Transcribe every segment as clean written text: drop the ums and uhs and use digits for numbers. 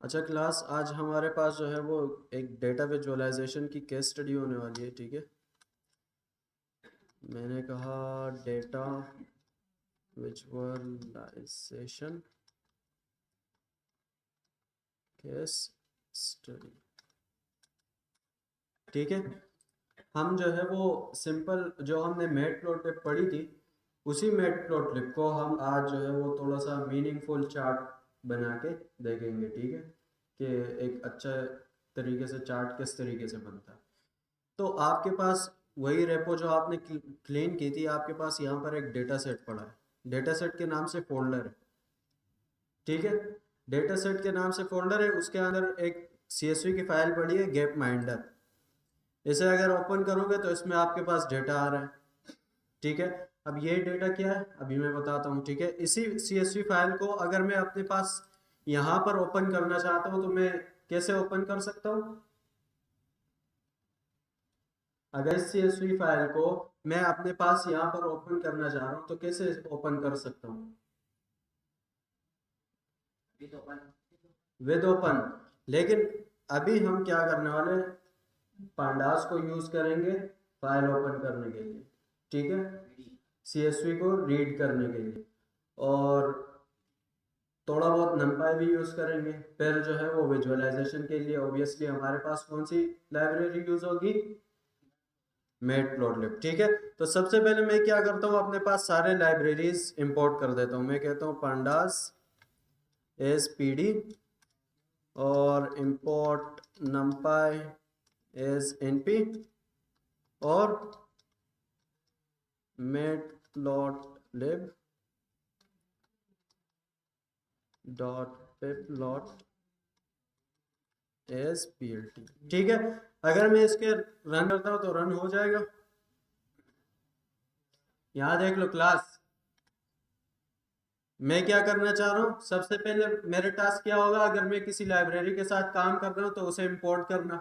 अच्छा क्लास, आज हमारे पास जो है वो एक डेटा विजुअलाइजेशन की केस स्टडी होने वाली है। ठीक है, मैंने कहा डेटा विजुअलाइजेशन केस स्टडी। ठीक है, हम जो है वो सिंपल जो हमने मैटप्लॉटलिब पढ़ी थी, उसी मैटप्लॉटलिब को हम आज जो है वो थोड़ा सा मीनिंगफुल चार्ट बना के देखेंगे। ठीक है, कि एक अच्छा तरीके से चार्ट किस तरीके से बनता है। तो आपके पास वही रेपो जो आपने क्लीन की थी, आपके पास यहाँ पर एक डेटा सेट पड़ा है। डेटा सेट के नाम से फोल्डर है। ठीक है, डेटा सेट के नाम से फोल्डर है, उसके अंदर एक CSV की फाइल पड़ी है गैप माइंडर। इसे अगर ओपन करोगे तो इसमें आपके पास डेटा आ रहा है। ठीक है, अब ये डेटा क्या है अभी मैं बताता हूँ। ठीक है, इसी CSV फाइल को अगर मैं अपने पास यहाँ पर ओपन करना चाहता हूँ तो मैं कैसे ओपन कर सकता हूँ? अगर इस CSV फाइल को मैं अपने पास यहाँ पर ओपन करना चाह रहा हूँ तो कैसे ओपन कर सकता हूँ? With open. लेकिन अभी हम क्या करने वाले हैं, पांडास को यूज करेंगे फाइल ओपन करने के लिए। ठीक है, CSV को रीड करने के लिए, और थोड़ा बहुत numpy भी यूज करेंगे। फिर जो है वो विजुअलाइजेशन के लिए ऑब्वियसली हमारे पास कौन सी लाइब्रेरी यूज होगी? मैटप्लॉटलिब। ठीक है, तो सबसे पहले मैं क्या करता हूँ, अपने पास सारे लाइब्रेरीज इंपोर्ट कर देता हूँ। मैं कहता हूँ pandas एस pd और import numpy एस np और matplotlib dot pyplot S plt। ठीक है, अगर मैं इसके रन करता हूँ तो रन हो जाएगा। यहाँ देख लो क्लास, मैं क्या करना चाह रहा हूँ, सबसे पहले मेरे टास्क क्या होगा, अगर मैं किसी लाइब्रेरी के साथ काम कर रहा हूँ तो उसे इंपोर्ट करना।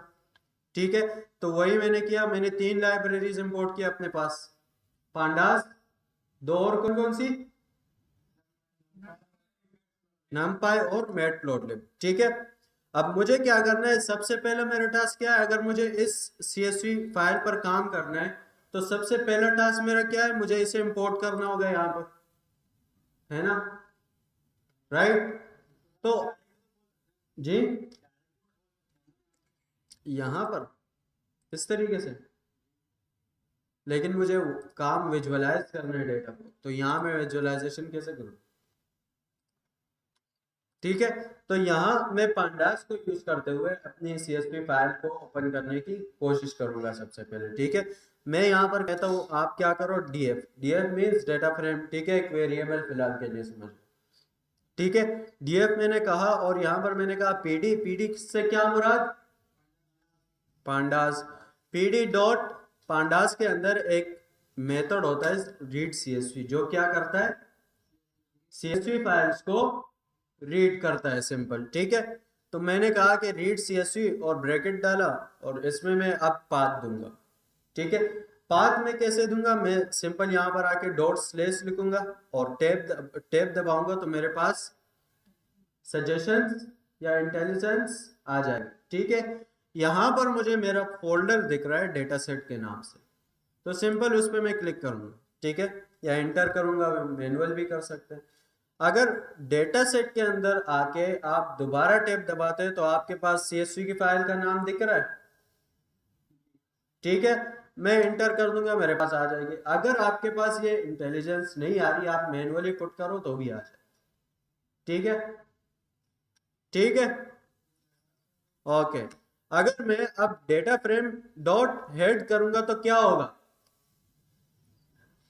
ठीक है, तो वही मैंने किया। मैंने 3 लाइब्रेरीज इंपोर्ट किया अपने पास, पांडास, दो और कौन कौन सी, numpy और मैटप्लॉटलिब। ठीक है, अब मुझे क्या करना है, सबसे पहले मेरा टास्क क्या है, अगर मुझे इस CSV फाइल पर काम करना है तो सबसे पहला टास्क मेरा क्या है, मुझे इसे इंपोर्ट करना होगा यहाँ पर, है ना? राइट, तो जी यहाँ पर इस तरीके से, लेकिन मुझे काम विजुअलाइज करना है डेटा को, तो यहाँ मैं विजुअलाइजेशन कैसे करूँ? ठीक है, तो यहाँ मैं पांडास को यूज करते हुए अपनी CSV फाइल को ओपन करने की कोशिश करूंगा सबसे पहले। ठीक है, मैं यहाँ पर कहता हूँ आप क्या करो, डीएफ मीन्स डेटा फ्रेम। ठीक है, एक वेरिएबल फिलहाल के लिए समझ। ठीक है, डीएफ मैंने कहा, और यहाँ पर मैंने कहा पीडी। पीडी से क्या मुराद? पांडास। पीडी डॉट पांडास के अंदर एक मेथड होता है रीड CSV, जो क्या करता है, CSV फाइल्स को रीड करता है, सिंपल। ठीक है, तो मैंने कहा कि रीड CSV और ब्रैकेट डाला, और इसमें मैं अब पाथ दूंगा। ठीक है, पाथ में कैसे दूंगा, मैं सिंपल यहाँ पर आके डॉट स्लेश लिखूंगा और टैब दबाऊंगा तो मेरे पास सजेशंस या इंटेलिजेंस आ जाएगा। ठीक है, यहाँ पर मुझे मेरा फोल्डर दिख रहा है डेटा सेट के नाम से, तो सिंपल उस पर मैं क्लिक करूंगा। ठीक है, या एंटर करूंगा, मैनुअल भी कर सकते हैं। अगर डेटा सेट के अंदर आके आप दोबारा टैब दबाते हैं तो आपके पास CSV की फाइल का नाम दिख रहा है। ठीक है, मैं इंटर कर दूंगा, मेरे पास आ जाएगी। अगर आपके पास ये इंटेलिजेंस नहीं आ रही, आप मैनुअली पुट करो तो भी आ जाए। ठीक है, ठीक है, ओके। अगर मैं अब डेटा फ्रेम डॉट हेड करूंगा तो क्या होगा?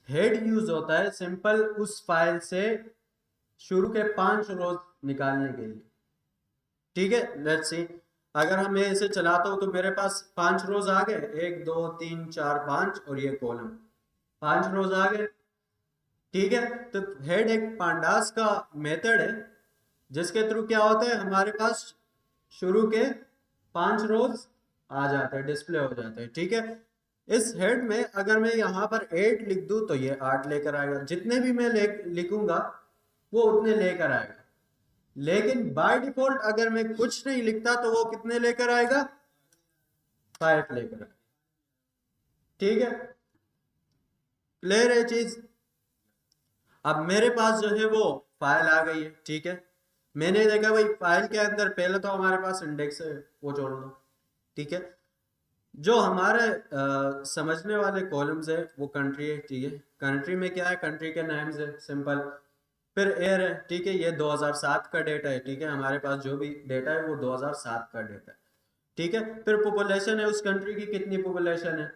हेड यूज होता है सिंपल उस फाइल से शुरू के 5 रोज निकालने के लिए। ठीक है, लेट्स सी, अगर हम मैं इसे चलाता हूं तो मेरे पास 5 रोज आ गए, 1 2 3 4 5, और ये कॉलम, 5 रोज आ गए। ठीक है, तो हेड एक पांडास का मेथड है जिसके थ्रू क्या होता है, हमारे पास शुरू के 5 रोज आ जाते हैं, डिस्प्ले हो जाते हैं। ठीक है, इस हेड में अगर मैं यहाँ पर 8 लिख दूं तो ये 8 लेकर आएगा, जितने भी मैं लिखूंगा वो उतने लेकर आएगा। लेकिन बाय डिफॉल्ट अगर मैं कुछ नहीं लिखता तो वो कितने लेकर आएगा, 5 लेकर आएगा। ठीक है, क्लियर है चीज। अब मेरे पास जो है वो फाइल आ गई है, ठीक है। मैंने देखा भाई फाइल के अंदर पहले तो हमारे पास इंडेक्स है, वो जोड़ दो, ठीक है। जो हमारे समझने वाले कॉलम्स है वो कंट्री है, ठीक है। कंट्री में क्या है, कंट्री के नाम्स है, सिंपल। फिर एयर है, ठीक है, ये 2007 का डेटा है, ठीक है। हमारे पास जो भी डेटा है वो 2007 का डेटा है, ठीक है। फिर पॉपुलेशन है, उस कंट्री की कितनी पॉपुलेशन है।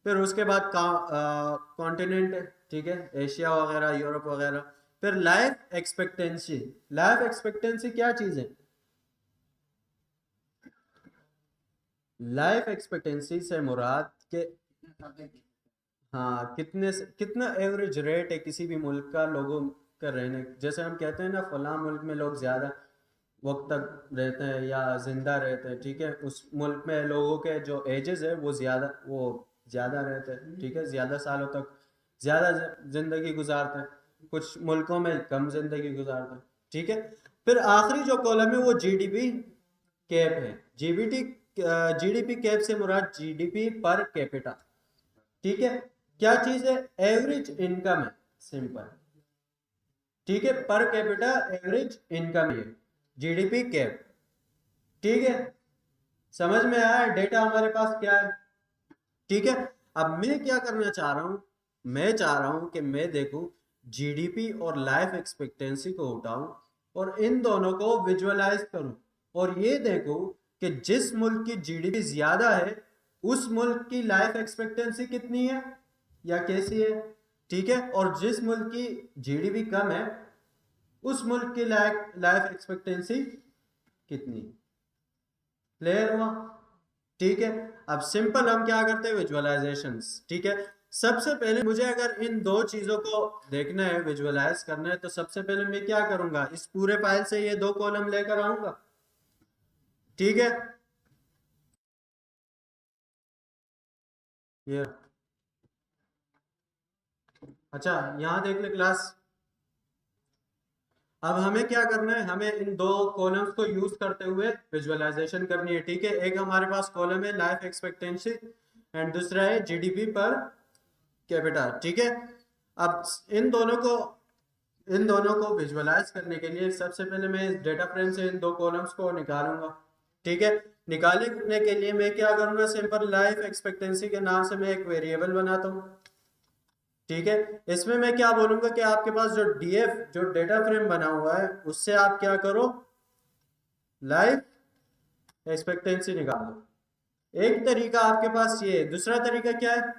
फिर उसके बाद कॉन्टिनेंट है, ठीक है, एशिया वगैरह, यूरोप वगैरह। फिर लाइफ एक्सपेक्टेंसी। लाइफ एक्सपेक्टेंसी क्या चीज है, लाइफ एक्सपेक्टेंसी से मुराद के, हाँ, कितना एवरेज रेट है किसी भी मुल्क का लोगों का रहने, जैसे हम कहते हैं ना फला मुल्क में लोग ज्यादा वक्त तक रहते हैं या जिंदा रहते हैं, ठीक है। उस मुल्क में लोगों के जो एजेस है वो ज्यादा रहते हैं, ठीक है, ज्यादा सालों तक ज्यादा जिंदगी गुजारते हैं। कुछ मुल्कों में कम जिंदगी गुजारते हैं, ठीक है। फिर आखिरी जो कॉलम है वो जीडीपी कैप है। जीडीपी कैप से मुराद जीडीपी पर कैपिटा, ठीक है। क्या चीज है, एवरेज इनकम है, सिंपल, ठीक है। पर कैपिटा एवरेज इनकम है जीडीपी कैप, ठीक है। समझ में आया डेटा हमारे पास क्या है, ठीक है। अब मैं क्या करना चाह रहा हूं, मैं चाह रहा हूं कि मैं देखूं जीडीपी और लाइफ एक्सपेक्टेंसी को उठाऊं और इन दोनों को विजुअलाइज करूं और ये देखूं कि जिस मुल्क की जीडीपी ज्यादा है उस मुल्क की लाइफ एक्सपेक्टेंसी कितनी है या कैसी है, ठीक है। और जिस मुल्क की जीडीपी कम है उस मुल्क की लाइफ एक्सपेक्टेंसी कितनी, क्लियर हुआ, ठीक है। अब सिंपल हम क्या करते हैं, विजुअलाइजेशंस, ठीक है। सबसे पहले मुझे अगर इन दो चीजों को देखना है, विजुअलाइज करना है, तो सबसे पहले मैं क्या करूंगा, इस पूरे फाइल से ये दो कॉलम लेकर आऊंगा, ठीक है। ये अच्छा, यहाँ देख ले क्लास। अब हमें क्या करना है, हमें इन दो कॉलम्स को यूज करते हुए विजुअलाइजेशन करनी है, ठीक है। एक हमारे पास कॉलम है लाइफ एक्सपेक्टेंसी एंड दूसरा है जीडीपी पर कैपिटा, ठीक है। अब इन दोनों को विजुअलाइज करने के लिए सबसे पहले मैं इस डेटा फ्रेम से इन दो कॉलम्स को निकालूंगा, ठीक है। निकालने के लिए मैं क्या करूंगा, सिंपल लाइफ एक्सपेक्टेंसी के नाम से मैं एक वेरिएबल बनाता हूँ, ठीक है। इसमें मैं क्या बोलूंगा कि आपके पास जो डीएफ जो डेटा फ्रेम बना हुआ है उससे आप क्या करो, लाइफ एक्सपेक्टेंसी निकालो। एक तरीका आपके पास ये है, दूसरा तरीका क्या है,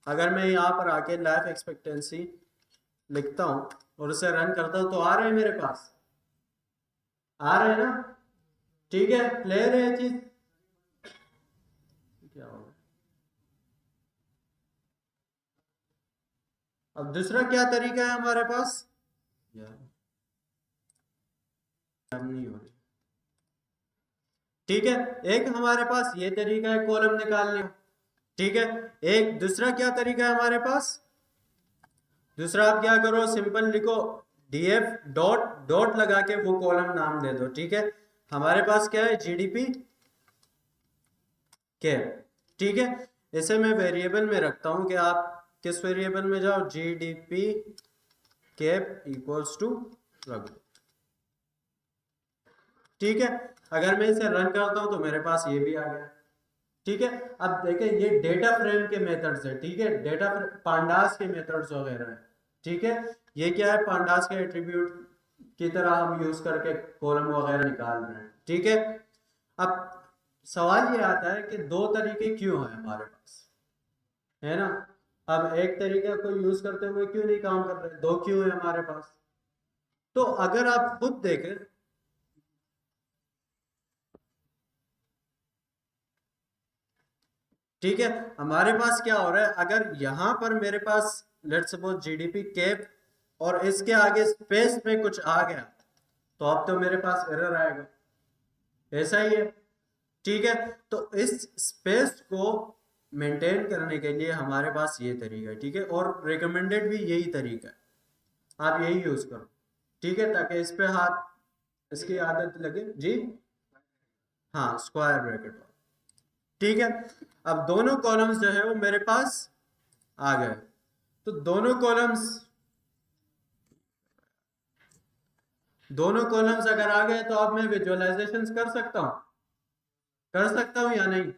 अगर मैं यहाँ पर आके लाइफ एक्सपेक्टेंसी लिखता हूँ और उसे रन करता हूँ तो आ रहे हैं मेरे पास, आ रहे हैं ना, ठीक है। क्लियर है ये चीज, क्या होगा। अब दूसरा क्या तरीका है हमारे पास, यार नहीं हो रही, ठीक है। एक हमारे पास ये तरीका है कॉलम निकालने का, ठीक है। एक दूसरा क्या तरीका है हमारे पास, दूसरा आप क्या करो, सिंपल लिखो डीएफ डॉट डॉट लगा के वो कॉलम नाम दे दो, ठीक है। हमारे पास क्या है, जीडीपी कैप, ठीक है। इसे मैं वेरिएबल में रखता हूं कि आप किस वेरिएबल में जाओ, जीडीपी कैप इक्वल्स टू रख दो, ठीक है। अगर मैं इसे रन करता हूं तो मेरे पास ये भी आ गया, ठीक है। अब देखें ये डेटा फ्रेम के मेथड्स है, ठीक है, पांडास के मेथड्स वगैरह है, ठीक है। ये क्या है, पांडास के एट्रीब्यूट की तरह हम यूज करके कॉलम वगैरह निकाल रहे हैं, ठीक है। अब सवाल ये आता है कि दो तरीके क्यों हैं हमारे पास, है ना। अब एक तरीके को यूज करते हुए क्यों नहीं काम कर रहे, दो क्यों है हमारे पास। तो अगर आप खुद देखें, ठीक है, हमारे पास क्या हो रहा है, अगर यहां पर मेरे पास लेट्स सपोज जीडीपी कैप और इसके आगे स्पेस में कुछ आ गया तो अब तो मेरे पास एरर आएगा, ऐसा ही है, ठीक है। तो इस स्पेस को मेंटेन करने के लिए हमारे पास ये तरीका है, ठीक है, और रिकमेंडेड भी यही तरीका है, आप यही यूज करो, ठीक है, ताकि इस पे हाथ इसकी आदत लगे जी। हाँ, स्क्वायर ब्रैकेट। ठीक है, अब दोनों कॉलम्स जो है वो मेरे पास आ गए। तो दोनों कॉलम्स अगर आ गए तो अब मैं विजुअलाइजेशन कर सकता हूं या नहीं?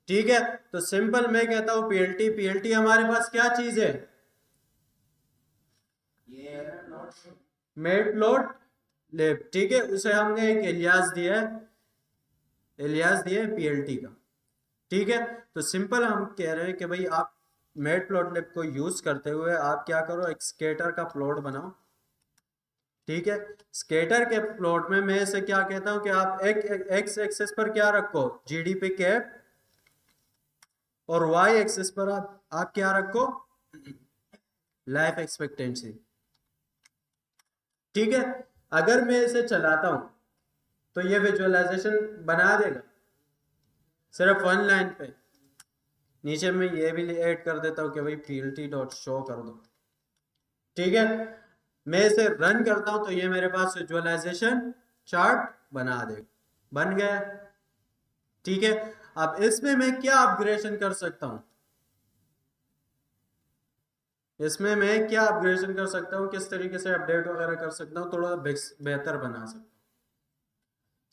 ठीक है, तो सिंपल मैं कहता हूं पीएलटी। पीएलटी हमारे पास क्या चीज है? मैटप्लॉटलिब। ठीक है, उसे हमने एक एलियास दिया है पीएलटी का। ठीक है, तो सिंपल हम कह रहे हैं कि भाई आप मैटप्लॉटलिब को यूज करते हुए आप क्या करो, एक स्केटर का प्लॉट बनाओ। ठीक है, स्केटर के प्लॉट में मैं इसे क्या कहता हूं कि आप एक एक्स एक्सिस पर क्या रखो, जीडीपी कैप, और वाई एक्सिस पर आप क्या रखो, लाइफ एक्सपेक्टेंसी। ठीक है, अगर मैं इसे चलाता हूं तो ये विजुअलाइजेशन बना देगा सिर्फ वन लाइन पे। नीचे में ये भी ऐड कर देता हूं कि भाई पीएलटी डॉट शो कर दो। ठीक है, मैं इसे रन करता हूं तो ये मेरे पास विजुअलाइजेशन चार्ट बना देगा। बन गया। ठीक है, अब इसमें मैं क्या अपग्रेडेशन कर सकता हूं? इसमें मैं क्या अपग्रेडेशन कर सकता हूं, किस तरीके से अपडेट वगैरह कर सकता हूं, थोड़ा बेहतर बना सकता हूं।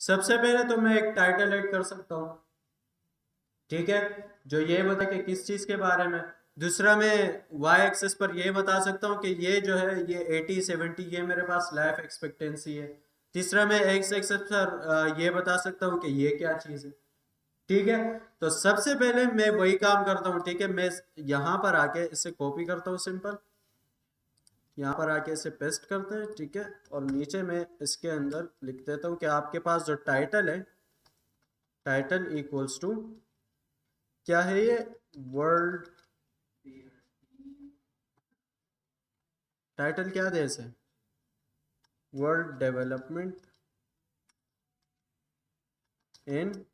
सबसे पहले तो मैं एक टाइटल ऐड कर सकता हूं। ठीक है, जो ये बता कि किस चीज के बारे में। दूसरा, मैं वाई एक्सेस पर ये बता सकता हूँ कि ये जो है ये 80-70 ये मेरे पास लाइफ एक्सपेक्टेंसी है। तीसरा, मैं एक्स एक्सेस पर ये बता सकता हूँ कि ये क्या चीज है। ठीक है, तो सबसे पहले मैं वही काम करता हूँ। ठीक है, मैं यहाँ पर आके इसे कॉपी करता हूँ सिंपल, यहाँ पर आके इसे पेस्ट करते हैं। ठीक है, और नीचे में इसके अंदर लिख देता हूँ कि आपके पास जो टाइटल है, टाइटल इक्वल्स टू क्या है, ये वर्ल्ड टाइटल क्या दे इसे, वर्ल्ड डेवलपमेंट इन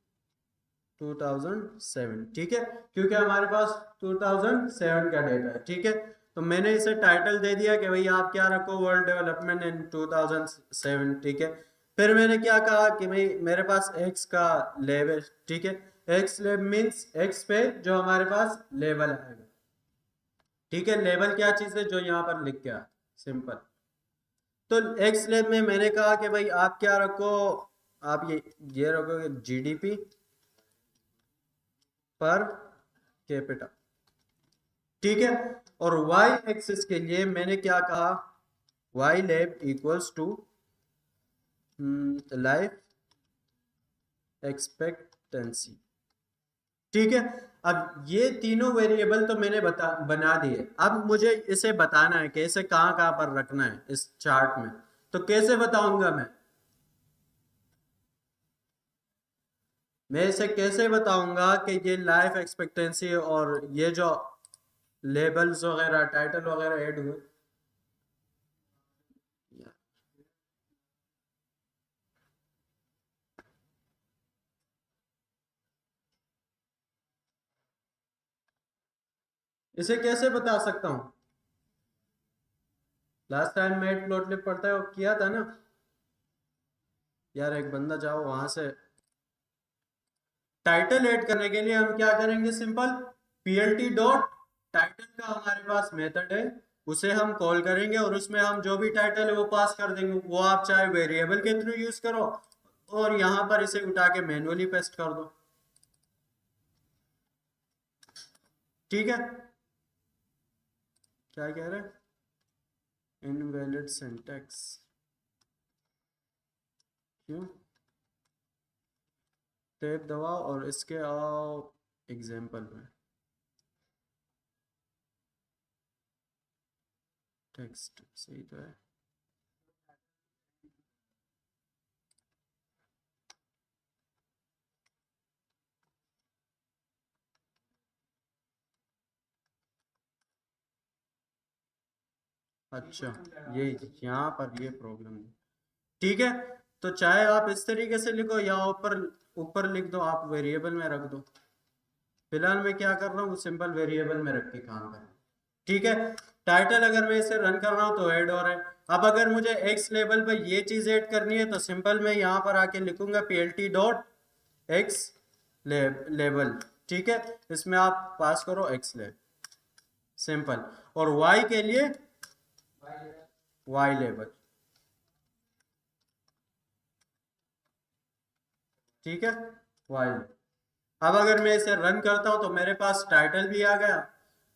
2007। ठीक है, क्योंकि हमारे पास 2007 का डेटा है। ठीक है, तो मैंने इसे टाइटल दे दिया कि भाई आप क्या रखो, वर्ल्ड डेवलपमेंट इन 2007। ठीक है, फिर मैंने क्या कहा कि भाई मेरे पास एक्स का लेवल। ठीक है, एक्स लेवल मीन्स एक्स पे जो हमारे पास लेवल आएगा। ठीक है, लेवल क्या चीज है, जो यहाँ पर लिख के सिंपल। तो एक्स लेवल में मैंने कहा कि भाई आप क्या रखो, आप ये रखोगे जीडीपी पर कैपिटा। ठीक है, और वाई एक्सिस के लिए मैंने क्या कहा, Y lab equals to life expectancy. ठीक है, अब ये तीनों वेरिएबल तो मैंने बना दिए। अब मुझे इसे बताना है कि इसे कहाँ कहाँ पर रखना है इस चार्ट में। तो कैसे बताऊंगा मैं इसे कैसे बताऊंगा कि ये लाइफ एक्सपेक्टेंसी और ये जो लेबल्स वगैरह टाइटल वगैरह ऐड हुए। इसे कैसे बता सकता हूँ? लास्ट टाइम मैं प्लॉटलिब पढ़ता है वो किया था ना यार, एक बंदा जाओ वहां से। टाइटल ऐड करने के लिए हम क्या करेंगे, सिंपल पीएलटी डॉट टाइटल का हमारे पास मेथड है, उसे हम कॉल करेंगे और उसमें हम जो भी टाइटल है वो पास कर देंगे। वो आप चाहे वेरिएबल के थ्रू यूज करो और यहाँ पर इसे उठा के मैनुअली पेस्ट कर दो। ठीक है, क्या कह रहे हैं, इनवैलिड सिंटैक्स क्यों? टैब दबाओ और इसके आओ एग्जाम्पल में, टेक्स्ट सही तो है। अच्छा, ये यहाँ पर ये प्रॉब्लम है। ठीक है, तो चाहे आप इस तरीके से लिखो या ऊपर ऊपर लिख दो, आप वेरिएबल में रख दो। फिलहाल मैं क्या कर रहा हूँ, सिंपल वेरिएबल में रख के काम कर रहा हूँ। ठीक है, टाइटल अगर मैं इसे रन कर रहा हूँ तो ऐड हो रहा है। अब अगर मुझे एक्स लेवल पर ये चीज ऐड करनी है तो सिंपल मैं यहाँ पर आके लिखूंगा PLT डॉट एक्स लेवल, ठीक है, इसमें आप पास करो एक्स लेवल, सिंपल। और वाई के लिए वाई लेवल, ठीक है, वाई। अब अगर मैं इसे रन करता हूं तो मेरे पास टाइटल भी आ गया,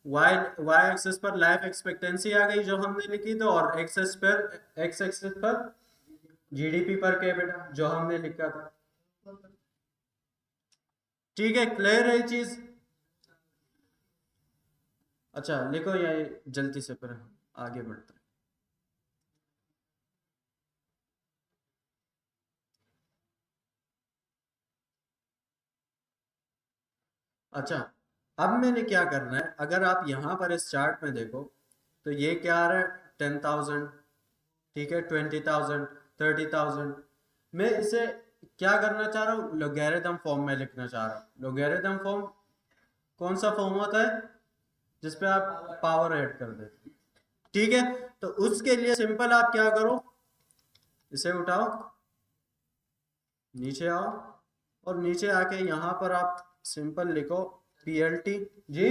वाई वाई एक्सिस पर लाइफ एक्सपेक्टेंसी आ गई जो हमने लिखी थी, और एक्स एक्सिस पर GDP पर कैपिटा जो हमने लिखा था। ठीक है, क्लियर है ये चीज? अच्छा लिखो ये जल्दी से, फिर आगे बढ़ते हैं। अच्छा, अब मैंने क्या करना है, अगर आप यहाँ पर इस चार्ट में देखो तो ये क्या आ रहा है, 10,000, ठीक है, 20,000, 30,000। मैं इसे क्या करना चाह रहा हूँ, लोगैरिथम फॉर्म में लिखना चाह रहा हूँ। लोगैरिथम फॉर्म कौन सा फॉर्म होता है, जिसपे आप पावर ऐड कर देते हैं, ठीक है। तो उसके लिए सिंपल आप क्या करो, इसे उठाओ, नीचे आओ, और नीचे आके यहाँ पर आप सिंपल लिखो PLT, जी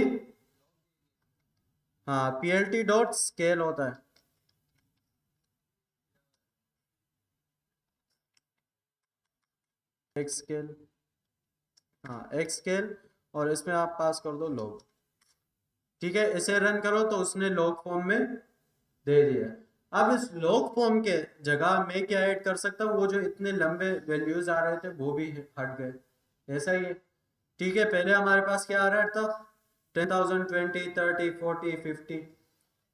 हाँ, PLT डॉट स्केल होता है, एक्स स्केल, हाँ एक्स स्केल, और इसमें आप पास कर दो लॉग, ठीक है। इसे रन करो तो उसने लॉग फॉर्म में दे दिया। अब इस लॉग फॉर्म के जगह मैं क्या ऐड कर सकता हूँ, वो जो इतने लंबे वैल्यूज आ रहे थे वो भी हट गए, ऐसा ही है, ठीक है। पहले हमारे पास क्या आ रहा था, 10,000, 20, 30, 40, 50।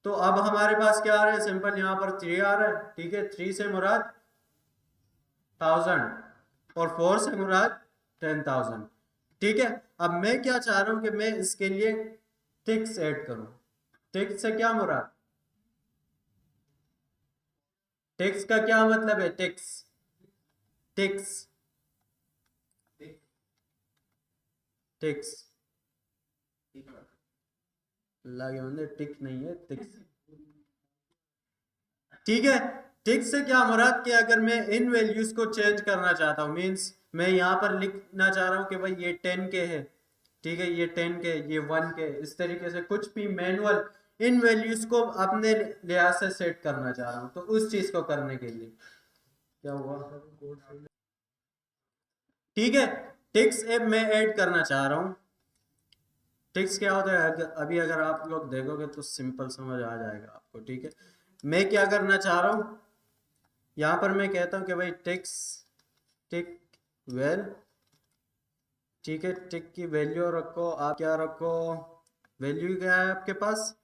तो अब हमारे पास क्या आ रहा है, सिंपल यहाँ पर 3 आ रहा है, ठीक है, 3 से मुराद 1000, और 4 से मुराद 10,000, ठीक है। अब मैं क्या चाह रहा हूं कि मैं इसके लिए टिक्स ऐड करूं। टिक्स से क्या मुराद, टिक्स का क्या मतलब है, टिक्स, टिक्स, टिक्स, लागे बंदे, टिक नहीं है, टिक्स, ठीक है। टिक्स से क्या मुराद कि अगर मैं इन वैल्यूज को चेंज करना चाहता हूँ, मींस मैं यहाँ पर लिखना चाह रहा हूँ कि भाई ये 10 के है, ठीक है, ये 10 के, ये 1 के, इस तरीके से कुछ भी मैनुअल इन वैल्यूज को अपने लिहाज से सेट करना चाह रहा हूँ, तो उस चीज को करने के लिए क्या हुआ, ठीक है, टिक्स ऐप में ऐड करना चाह रहा हूँ। टिक्स क्या होता है, अभी अगर आप लोग देखोगे तो सिंपल समझ आ जाएगा आपको, ठीक है। मैं क्या करना चाह रहा हूँ, यहाँ पर मैं कहता हूँ कि भाई टिक्स, टिक वेल, ठीक है, टिक की वैल्यू रखो, आप क्या रखो, वैल्यू क्या है आपके पास,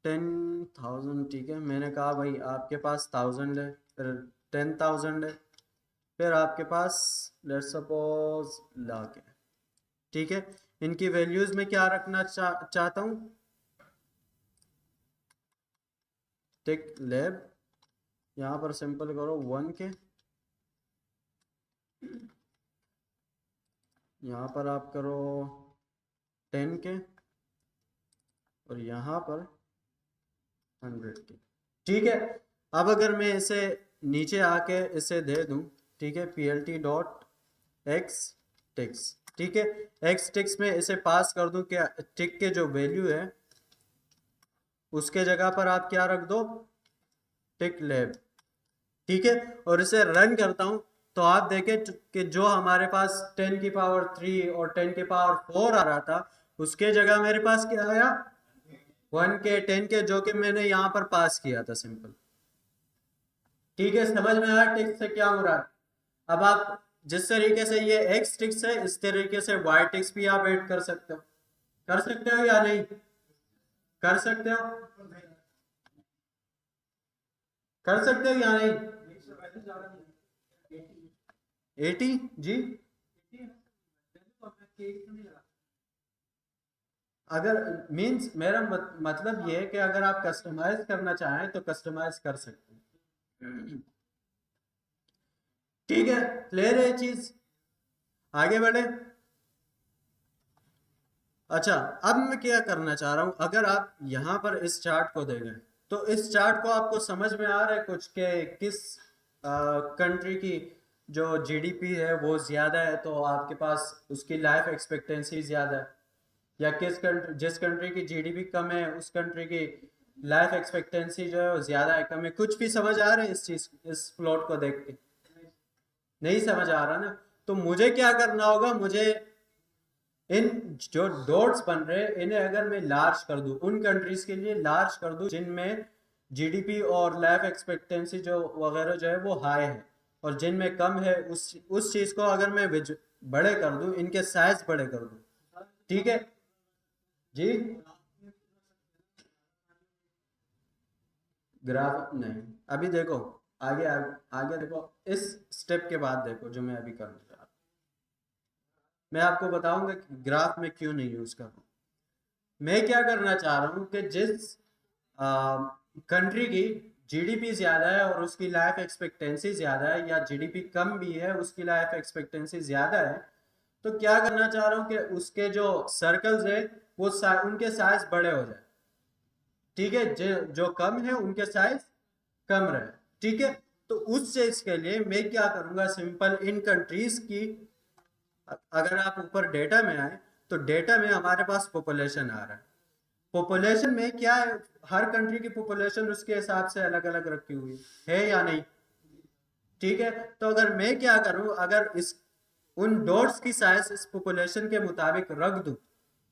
10,000, ठीक है। मैंने कहा भाई आपके पास 1000 है, फिर 10,000 है, फिर आपके पास लेट्स सपोज लाख है, ठीक है। इनकी वैल्यूज में क्या रखना चाहता हूँ, टिक लैब, यहाँ पर सिंपल करो 1 के, यहाँ पर आप करो 10 के, और यहाँ पर 100 के, ठीक है। अब अगर मैं इसे नीचे आके इसे दे दूं, ठीक है, PLT डॉट एक्स टिक्स, ठीक है, एक्स टिक्स में इसे पास कर दूं, क्या टिक के जो वैल्यू है उसके जगह पर आप क्या रख दो, टिक लैब, ठीक है। और इसे रन करता हूं तो आप देखें कि जो हमारे पास 10 की पावर 3 और 10 की पावर 4 आ रहा था, उसके जगह मेरे पास क्या आया, 1 के, 10 के, जो कि मैंने यहाँ पर पास किया था, सिंपल, ठीक है। समझ में आया टिक्स से क्या हो रहा है। अब आप जिस तरीके से ये एक्स टिक्स है, इस तरीके से वाई टिक्स भी आप ऐड कर सकते हो, कर सकते हो या नहीं, कर सकते हो, कर सकते हो या नहीं, 80, जी, अगर मींस मेरा मतलब ये है कि अगर आप कस्टमाइज करना चाहें तो कस्टमाइज कर सकते हैं, ठीक है। क्लियर है ये चीज, आगे बढ़े। अच्छा, अब मैं क्या करना चाह रहा हूं, अगर आप यहां पर इस चार्ट को देखें तो इस चार्ट को आपको समझ में आ रहा है कुछ के किस कंट्री की जो जीडीपी है वो ज्यादा है तो आपके पास उसकी लाइफ एक्सपेक्टेंसी ज्यादा है, या किस कंट्री जिस कंट्री की जीडीपी कम है उस कंट्री की लाइफ एक्सपेक्टेंसी जो है वो ज्यादा है कम है। कुछ भी समझ आ रहा है इस चीज इस प्लॉट को देख के? नहीं समझ आ रहा ना? तो मुझे क्या करना होगा, मुझे इन जो डॉट्स बन रहे हैं इन्हें अगर मैं लार्ज कर दूं, उन कंट्रीज के लिए लार्ज कर दूं जिनमें जीडीपी और लाइफ एक्सपेक्टेंसी जो वगैरह जो है वो हाई है, और जिनमें कम है उस चीज को अगर मैं बड़े कर दूं, इनके साइज बड़े कर दूं, ठीक है जी। ग्राफ नहीं, अभी देखो, आगे देखो, इस स्टेप के बाद देखो जो मैं अभी करने जा रहा हूं। मैं आपको बताऊंगा कि ग्राफ में क्यों नहीं यूज कर रहा हूं। मैं क्या करना चाह रहा हूँ कि जिस कंट्री की जीडीपी ज्यादा है और उसकी लाइफ एक्सपेक्टेंसी ज्यादा है, या जीडीपी कम भी है उसकी लाइफ एक्सपेक्टेंसी ज्यादा है, तो क्या करना चाह रहा हूँ कि उसके जो सर्कल्स है वो उनके साइज बड़े हो जाए, ठीक है, जो कम है उनके साइज कम रहे, ठीक है। तो उस चीज के लिए मैं क्या करूंगा, सिंपल इन कंट्रीज की, अगर आप ऊपर डेटा में आए तो डेटा में हमारे पास पॉपुलेशन आ रहा है। पॉपुलेशन में क्या है, हर कंट्री की पॉपुलेशन उसके हिसाब से अलग अलग रखी हुई है या नहीं, ठीक है। तो अगर मैं क्या करूं, अगर इस उन डॉट्स की साइज इस पॉपुलेशन के मुताबिक रख दूं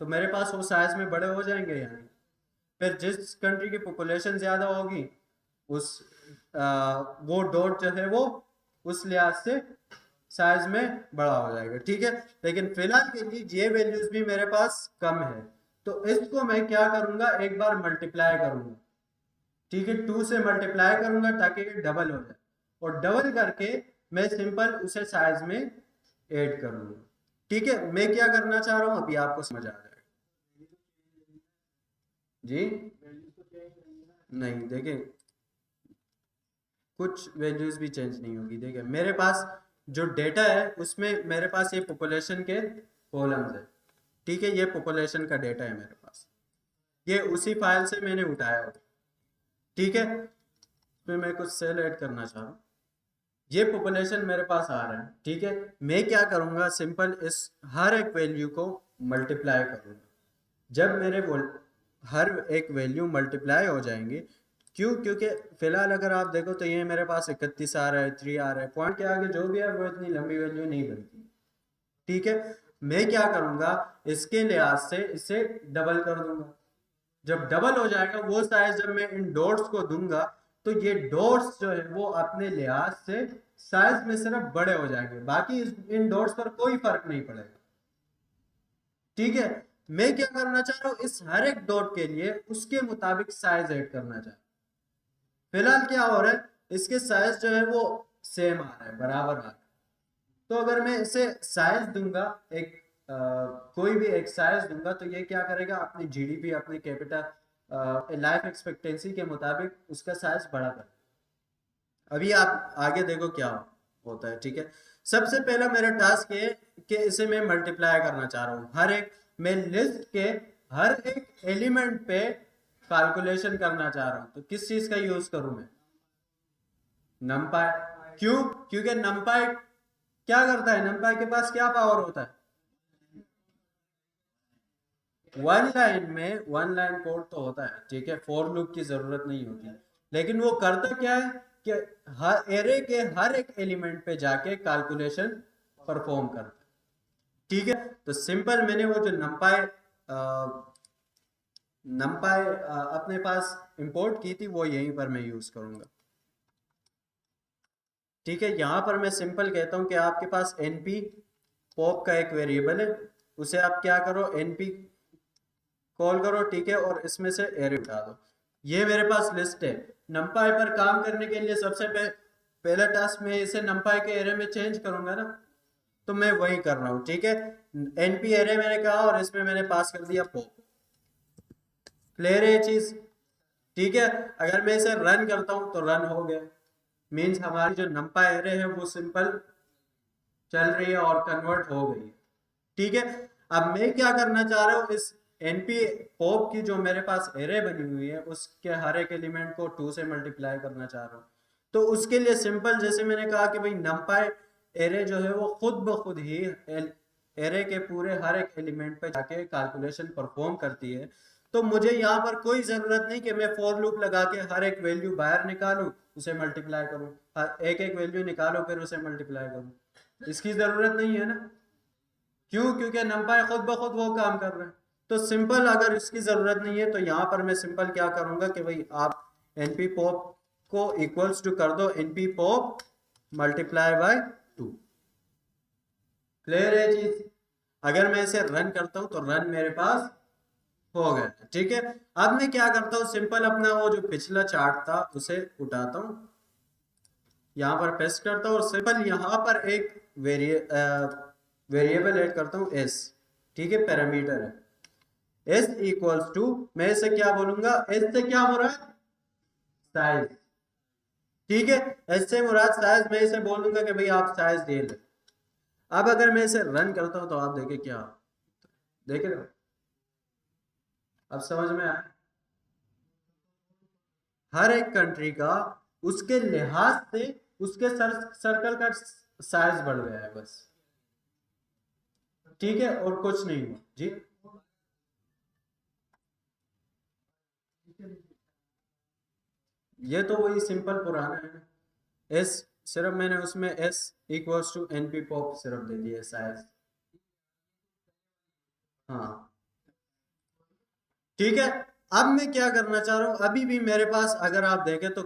तो मेरे पास वो साइज में बड़े हो जाएंगे या नहीं? फिर जिस कंट्री की पॉपुलेशन ज्यादा होगी उस वो डॉट जो है वो उस लिहाज से साइज में बड़ा हो जाएगा, ठीक है। लेकिन फिलहाल के लिए ये वैल्यूज भी मेरे पास कम है, तो इसको मैं क्या करूंगा, एक बार मल्टीप्लाई करूंगा, ठीक है, 2 से मल्टीप्लाई करूंगा ताकि ये डबल हो जाए, और डबल करके मैं सिंपल उसे साइज में ऐड करूंगा, ठीक है। मैं क्या करना चाह रहा हूं अभी आपको समझ आ जाएगा जी। नहीं देखिए, कुछ वैल्यूज भी चेंज नहीं होगी। देखिए मेरे पास जो डेटा है उसमें मेरे पास ये पॉपुलेशन के कॉलम्स है, ठीक है, ये पॉपुलेशन का डेटा है मेरे पास, ये उसी फाइल से मैंने उठाया हुआ, ठीक है। फिर मैं कुछ सेल ऐड करना चाह रहा हूँ, ये पॉपुलेशन मेरे पास आ रहा है, ठीक है। मैं क्या करूंगा, सिंपल इस हर एक वैल्यू को मल्टीप्लाई करूंगा। जब मेरे हर एक वैल्यू मल्टीप्लाई हो जाएंगे, क्यों, क्योंकि फिलहाल अगर आप देखो तो ये मेरे पास 31 आ रहा है, 3 आ रहा है, पॉइंट के आगे जो भी है वो इतनी लंबी वैल्यू नहीं बनती, ठीक है। मैं क्या करूंगा, इसके लिहाज से इसे डबल कर दूंगा। जब डबल हो जाएगा वो साइज जब मैं इन डॉट्स को दूंगा तो ये डॉट्स जो है वो अपने लिहाज से साइज में सिर्फ बड़े हो जाएंगे, बाकी इन डॉट्स पर कोई फर्क नहीं पड़ेगा, ठीक है। मैं क्या करना चाह रहा हूं, इस हर एक डॉट के लिए उसके मुताबिक साइज ऐड करना चाह रहा हूं। फिलहाल क्या हो रहा है, इसके साइज जो है वो सेम आ रहा है, बराबर आ रहा है। तो अगर मैं इसे साइज दूंगा, एक कोई भी एक साइज दूंगा तो ये क्या करेगा, अपनी जीडीपी अपने कैपिटल लाइफ एक्सपेक्टेंसी के मुताबिक उसका साइज बड़ा कर। अभी आप आगे देखो क्या होता है, ठीक है। सबसे पहला मेरा टास्क है कि इसे मैं मल्टीप्लाई करना चाह रहा हूँ, हर एक मैं लिस्ट के हर एक एलिमेंट पे कैलकुलेशन करना चाह रहा हूँ। तो किस चीज का यूज करूं मैं, नमपाई। क्यों, क्योंकि नमपाई क्या करता है, नमपाई के पास क्या पावर होता है, वन लाइन कोड तो होता है, ठीक है, फॉर लूप की जरूरत नहीं होती, लेकिन वो करता क्या है कि हर एरे के हर एक एलिमेंट पे जाके कैलकुलेशन परफॉर्म करता है, ठीक है। तो सिंपल मैंने वो जो नमपाई नमपाई अपने पास इंपोर्ट की थी वो यहीं पर मैं यूज करूंगा, ठीक है। यहां पर मैं सिंपल कहता हूं कि आपके पास np पॉप का एक वेरिएबल है, उसे आप क्या करो, np कॉल करो, ठीक है, और इसमें से एरे उठा दो। ये मेरे पास लिस्ट है। नमपाई पर काम करने के लिए सबसे पहला टास्क में इसे नमपाई के एरे में चेंज करूंगा ना, तो मैं वही कर रहा हूँ, ठीक है। np एरे मैंने कहा और इसमें मैंने पास कर दिया पॉप, क्लियर है ये चीज, ठीक है। अगर मैं इसे रन करता हूं तो रन हो गया, मीन्स हमारी जो नमपाई एरे है वो सिंपल चल रही है और कन्वर्ट हो गई है, ठीक है। अब मैं क्या करना चाह रहा हूँ, इस एनपी पॉप की जो मेरे पास एरे बनी हुई है उसके हर एक एलिमेंट को 2 से मल्टीप्लाई करना चाह रहा हूँ, तो उसके लिए सिंपल जैसे मैंने कहा कि भाई नमपाई एरे जो है वो खुद ब खुद ही एरे के पूरे हर एक एलिमेंट पे जाके कैलकुलेशन परफॉर्म करती है। तो मुझे यहाँ पर कोई जरूरत नहीं कि मैं फॉर लूप लगा के हर एक वैल्यू बाहर निकालूं, उसे मल्टीप्लाई करूं, एक एक वैल्यू निकालो फिर उसे मल्टीप्लाई करूं, इसकी जरूरत नहीं है ना। क्यों? क्योंकि नंपाई खुद ब खुद वो काम कर रहे हैं। तो सिंपल अगर इसकी जरूरत नहीं है तो यहाँ पर मैं सिंपल क्या करूंगा कि भाई आप एनपी पॉप को इक्वल्स टू कर दो NP pop multiply by 2। Clear है चीज? अगर मैं इसे रन करता हूं तो रन मेरे पास हो गया, ठीक है। अब मैं क्या करता हूँ, सिंपल अपना वो जो पिछला चार्ट था उसे उठाता हूँ, यहाँ पर पेस्ट करता हूँ और सिंपल यहाँ पर एक वेरिएबल ऐड करता हूँ एस, ठीक है, पैरामीटर है एस इक्वल्स टू, मैं इसे क्या बोलूंगा, एस से क्या मुराद, साइज, ठीक है, एस से मुराद साइज, मैं इसे बोलूंगा कि भाई आप साइज दे ले। अब अगर मैं इसे रन करता हूं तो आप देखें क्या, देख रहे हो, अब समझ में आया, हर एक कंट्री का उसके लिहाज से उसके सर्कल का साइज बढ़ गया है बस, ठीक है, और कुछ नहीं हुआ जी। ये तो वही सिंपल पुराना है ना, एस सिर्फ मैंने उसमें S equals to NP pop सिर्फ दे दिया साइज, हाँ, ठीक है। अब मैं क्या करना चाह रहा हूँ, अभी भी मेरे पास अगर आप देखें तो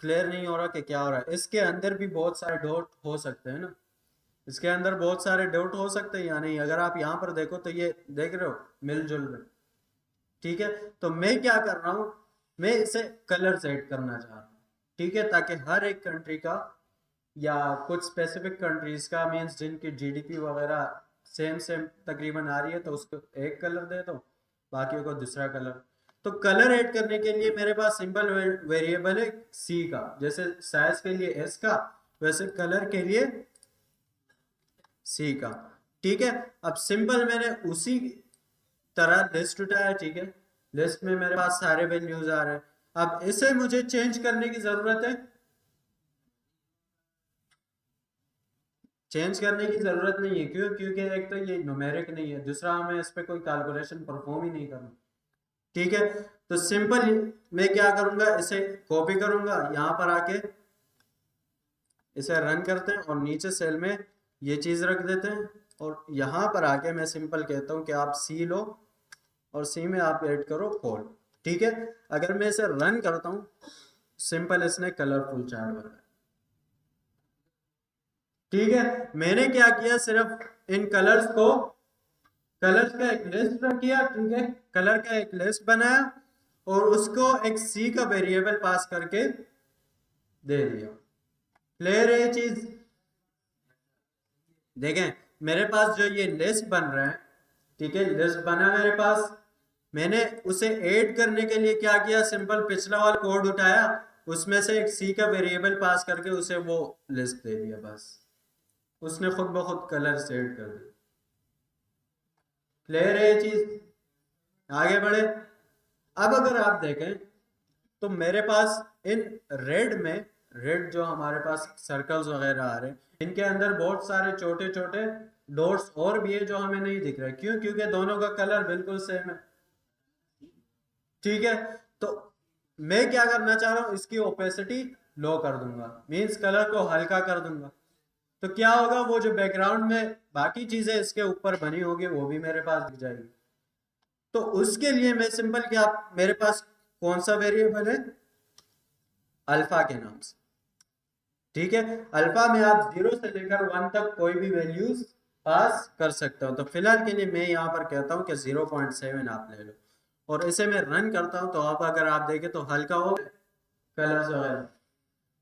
क्लियर नहीं हो रहा कि क्या हो रहा है, इसके अंदर भी बहुत सारे डॉट हो सकते हैं ना, इसके अंदर बहुत सारे डॉट हो सकते हैं या नहीं, अगर आप यहाँ पर देखो तो ये देख रहे हो मिलजुल रहे, ठीक है। तो मैं क्या कर रहा हूँ, मैं इसे कलर सेट करना चाह रहा हूँ, ठीक है, ताकि हर एक कंट्री का या कुछ स्पेसिफिक कंट्रीज का मीन्स जिनकी जीडीपी वगैरह सेम सेम तकरीबन आ रही है तो उसको एक कलर दे दो, बाकियों को दूसरा कलर। तो कलर ऐड करने के लिए मेरे पास सिंपल वेरिएबल है सी का, जैसे साइज के लिए एस का वैसे कलर के लिए सी का, ठीक है। अब सिंपल मैंने उसी तरह लिस्ट उठाया, ठीक है, लिस्ट में मेरे पास सारे वैल्यूज आ रहे हैं, अब इसे मुझे चेंज करने की जरूरत है, चेंज करने की जरूरत नहीं है, क्यों? क्योंकि एक तो ये न्यूमेरिक नहीं है, दूसरा हमें इस पे कोई कैलकुलेशन परफॉर्म ही नहीं करना, ठीक है। तो सिंपल मैं क्या करूंगा, इसे कॉपी करूंगा, यहाँ पर आके इसे रन करते हैं और नीचे सेल में ये चीज रख देते हैं, और यहाँ पर आके मैं सिंपल कहता हूँ कि आप सी लो और सी में आप ऐड करो फोल्ड, ठीक है। अगर मैं इसे रन करता हूँ, सिंपल इसने कलरफुल चार्ट बनाया, ठीक है। मैंने क्या किया, सिर्फ इन कलर्स को, कलर्स का एक लिस्ट रख किया, ठीक है, कलर का एक लिस्ट बनाया और उसको एक सी का वेरिएबल पास करके दे दिया। क्लियर है ये चीज? देखें मेरे पास जो ये लिस्ट बन रहा है, ठीक है, लिस्ट बना मेरे पास, मैंने उसे ऐड करने के लिए क्या किया, सिंपल पिछला वाला कोड उठाया, उसमें से एक सी का वेरिएबल पास करके उसे वो लिस्ट दे दिया, बस उसने खुद ब खुद कलर सेट कर दिया। क्लियर है ये चीज? आगे बढ़े। अब अगर आप देखें तो मेरे पास इन रेड में, रेड जो हमारे पास सर्कल्स वगैरह आ रहे हैं, इनके अंदर बहुत सारे छोटे छोटे डॉट्स और भी है जो हमें नहीं दिख रहे, क्यों? क्योंकि दोनों का कलर बिल्कुल सेम है, ठीक है। तो मैं क्या करना चाह रहा हूँ, इसकी ओपेसिटी लो कर दूंगा, मीन्स कलर को हल्का कर दूंगा, तो क्या होगा, वो जो बैकग्राउंड में बाकी चीजें इसके ऊपर बनी होगी वो भी मेरे पास दिख जाएगी। तो उसके लिए मैं सिंपल, क्या मेरे पास कौन सा वेरिएबल है, अल्फा के नाम से, ठीक है। अल्फा में आप 0 से लेकर 1 तक कोई भी वैल्यूज पास कर सकते हो, तो फिलहाल के लिए मैं यहाँ पर कहता हूँ कि 0.7 आप ले लो, और इसे मैं रन करता हूँ तो आप अगर आप देखें तो हल्का हो गया कलर्स वगैरह,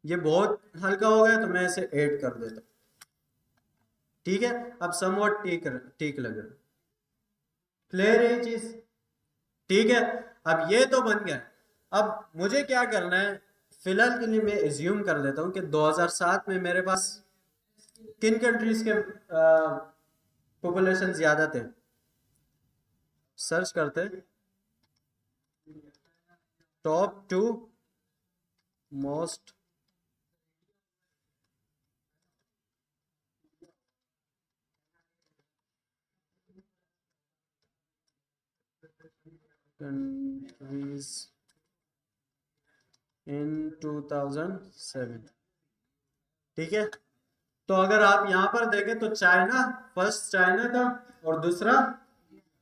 ये बहुत हल्का हो गया, तो मैं इसे ऐड कर देता हूँ, ठीक है। अब समवॉट ठीक ठीक लग रहा है, क्लियर है ये चीज, ठीक है। अब ये तो बन गया, अब मुझे क्या करना है, फिलहाल के लिए मैं एज्यूम कर लेता हूँ कि 2007 में मेरे पास किन कंट्रीज के पॉपुलेशन ज्यादा थे, सर्च करते टॉप 2 मोस्ट कंट्रीज इन 2007। ठीक है, तो अगर आप यहां पर देखें तो चाइना, फर्स्ट चाइना था और दूसरा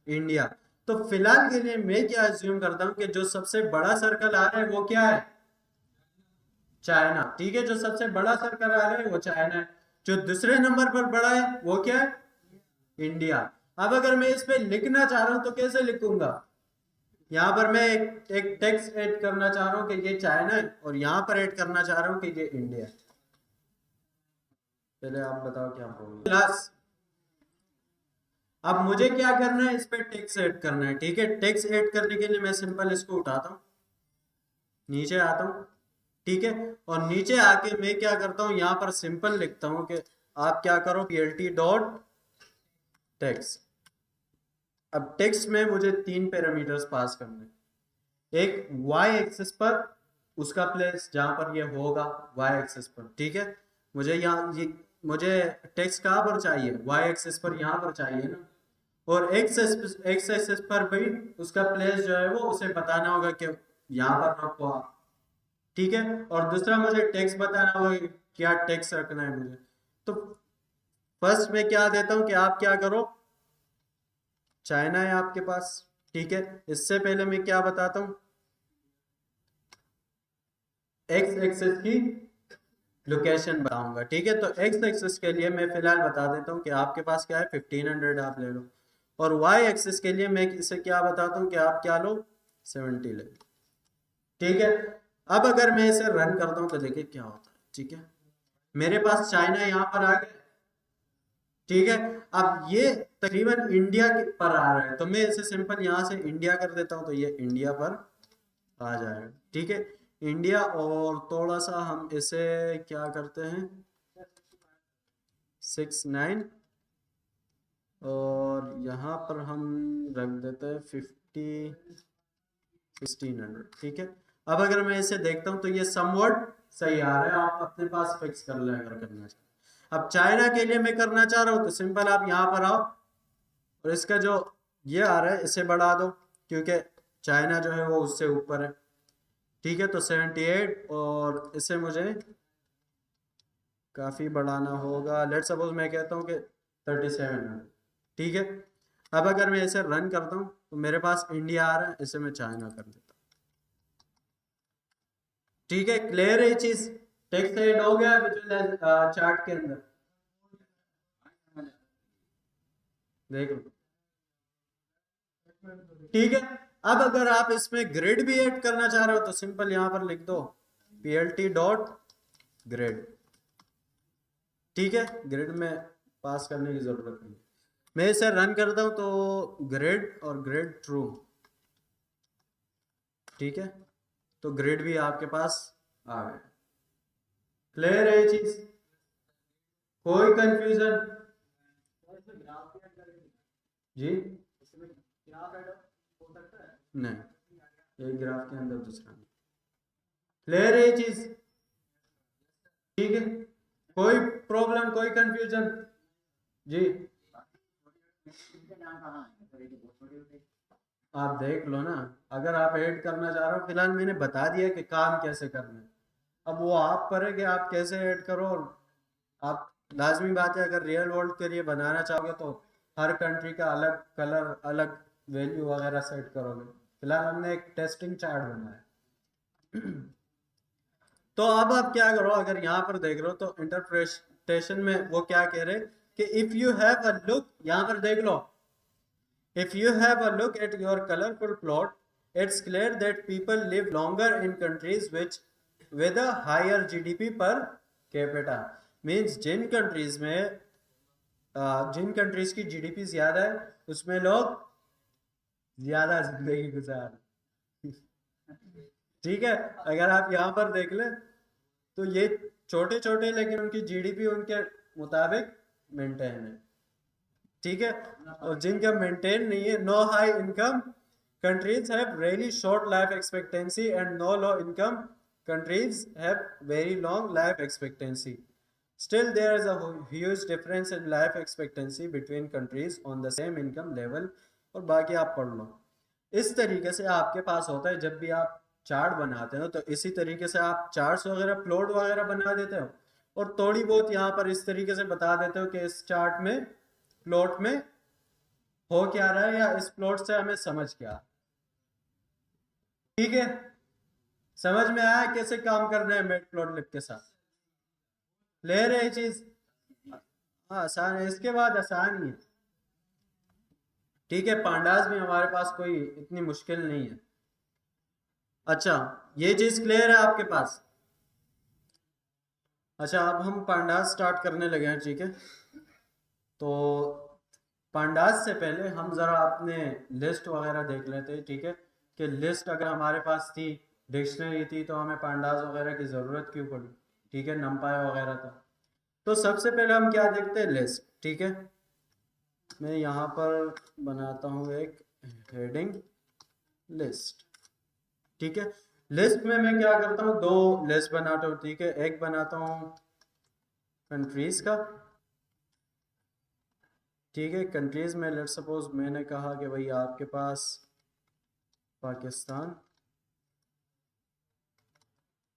इंडिया। तो फिलहाल के लिए मैं क्या अज्यूम करता हूं कि जो सबसे बड़ा सर्कल आ रहा है वो क्या है, चाइना। ठीक है, जो सबसे बड़ा सर्कल आ रहा है वो चाइना है। जो दूसरे नंबर पर बड़ा है वो क्या है, इंडिया। अब अगर मैं इस पे लिखना चाह रहा हूं तो कैसे लिखूंगा, यहाँ पर मैं एक टेक्स्ट ऐड करना चाह रहा हूँ कि ये चाइना है और यहाँ पर ऐड करना चाह रहा हूँ कि ये इंडिया है। पहले आप बताओ क्या प्रॉब्लम क्लास। अब मुझे क्या करना है, इस पे टेक्स्ट ऐड करना है। ठीक है, टेक्स्ट ऐड करने के लिए मैं सिंपल इसको उठाता हूँ, नीचे आता हूँ। ठीक है, और नीचे आके मैं क्या करता हूँ, यहाँ पर सिंपल लिखता हूँ कि आप क्या करो, plt डॉट टेक्स्ट। अब टेक्स्ट में मुझे 3 पैरामीटर्स पास करने, एक y एक्सिस पर उसका प्लेस जहां पर ये होगा y एक्सिस पर। ठीक है, मुझे यहाँ ये मुझे टेक्स्ट कहाँ पर चाहिए, y एक्सिस पर, यहाँ पर चाहिए ना। और x एक्सिस पर भी उसका प्लेस जो है वो उसे बताना होगा कि यहाँ पर रखो आप। ठीक है, और दूसरा मुझे टेक्स्ट बताना होगा कि क्या टेक्स्ट रखना है मुझे। तो फर्स्ट में क्या देता हूँ कि आप क्या करो, चाइना है आपके पास। ठीक है, इससे पहले मैं क्या बताता हूँ, एक्स एक्सिस की लोकेशन बताऊंगा। ठीक है, तो एक्स एक्सिस के लिए मैं फिलहाल बता देता हूँ कि आपके पास क्या है, 1500 आप ले लो। और वाई एक्सिस के लिए मैं इसे क्या बताता हूँ कि आप क्या लो, 70 ले लो। ठीक है, अब अगर मैं इसे रन करता हूँ तो देखिए क्या होता है। ठीक है, मेरे पास चाइना यहाँ पर आ गया। ठीक है, अब ये तकरीबन इंडिया के पर आ रहा है, तो मैं इसे सिंपल यहाँ से इंडिया कर देता हूँ, तो ये इंडिया पर आ जाएगा। ठीक है, इंडिया, और थोड़ा सा हम इसे क्या करते हैं, 69, और यहाँ पर हम रख देते हैं 1600। ठीक है, अब अगर मैं इसे देखता हूँ तो ये समवट सही आ रहा है, आप अपने पास फिक्स कर लें अगर करना चाहें। अब चाइना के लिए मैं करना चाह रहा हूँ तो सिंपल आप यहाँ पर आओ और इसका जो ये आ रहा है इसे बढ़ा दो, क्योंकि चाइना जो है वो उससे ऊपर है। ठीक है, तो 78, और इसे मुझे काफ़ी बढ़ाना होगा। लेट सपोज मैं कहता हूँ कि 3700। ठीक है, अब अगर मैं इसे रन करता हूँ तो मेरे पास इंडिया आ रहा है, इसे मैं चाइना कर देता हूँ। ठीक है, क्लियर है ये चीज, टेक्स्ट ऐड हो गया विजुअल चार्ट के अंदर, देख लो। ठीक है, अब अगर आप इसमें ग्रिड भी ऐड करना चाह रहे हो तो सिंपल यहाँ पर लिख दो plt डॉट ग्रिड। ठीक है, ग्रिड में पास करने की जरूरत नहीं। मैं इसे रन करता हूं तो ग्रिड और ग्रिड ट्रू। ठीक है, तो ग्रिड भी आपके पास आ गया। क्लियर है ये चीज, कोई कंफ्यूजन जी नहीं, एक ग्राफ के अंदर दूसरा नहीं। क्लियर है ये चीज, ठीक है, कोई प्रॉब्लम, कोई कंफ्यूजन जी। आप देख लो ना, अगर आप ऐड करना चाह रहे हो, फिलहाल मैंने बता दिया कि काम कैसे करना है। अब वो आप पर है कि आप कैसे ऐड करो। और आप, लाजमी बात है, अगर रियल वर्ल्ड के लिए बनाना चाहोगे तो हर कंट्री का अलग कलर, अलग वैल्यू वगैरह सेट करोगे। फिलहाल हमने एक टेस्टिंग चार्ट बनाया। तो अब आप क्या करो, अगर यहाँ पर देख रहे हो तो इंटरप्रिटेशन में वो क्या कह रहे कि if you have a look, यहाँ पर देख लो, if you have a look at your colorful plot, it's clear that people live longer in countries which with a higher GDP per capita। Means जिन कंट्रीज में जिन countries की GDP ज्यादा है उसमें लोग ज्यादा जिंदगी गुजार। ठीक है, अगर आप यहाँ पर देख लें तो ये छोटे छोटे लेकिन उनकी जीडीपी उनके मुताबिक मेंटेन है। ठीक है, और जिनका मेंटेन नहीं है, no high income countries have really short life expectancy and no low income countries have very long life expectancy. Still there is a huge difference in life expectancy between countries on the same income level. और बाकी आप पढ़ लो। इस तरीके से आपके पास होता है, जब भी आप चार्ट बनाते हो तो इसी तरीके से आप चार्ट्स वगैरह प्लॉट वगैरह बना देते हो, और थोड़ी बहुत यहाँ पर इस तरीके से बता देते हो कि इस चार्ट में प्लॉट में हो क्या रहा है, या इस प्लॉट से हमें समझ क्या। ठीक है, समझ में आया कैसे काम कर रहे हैं मैट प्लॉट लिप के साथ, ले रहे चीज। हाँ आसान है, इसके बाद आसान ही है। ठीक है, पांडास भी हमारे पास कोई इतनी मुश्किल नहीं है। अच्छा, ये चीज क्लियर है आपके पास। अच्छा, अब हम पांडास स्टार्ट करने लगे हैं। ठीक है, तो पांडास से पहले हम जरा अपने लिस्ट वगैरह देख लेते हैं। ठीक है, कि लिस्ट अगर हमारे पास थी, डिक्शनरी थी, तो हमें पांडास वगैरह की जरूरत क्यों पड़ी। ठीक है, नंपाई वगैरह था। तो सबसे पहले हम क्या देखते हैं, लिस्ट। ठीक है, मैं यहाँ पर बनाता हूँ एक हेडिंग लिस्ट। ठीक है, लिस्ट में मैं क्या करता हूँ, दो लिस्ट बनाता हूँ। ठीक है, एक बनाता हूँ कंट्रीज का। ठीक है, कंट्रीज में लेट्स सपोज मैंने कहा कि भाई आपके पास पाकिस्तान।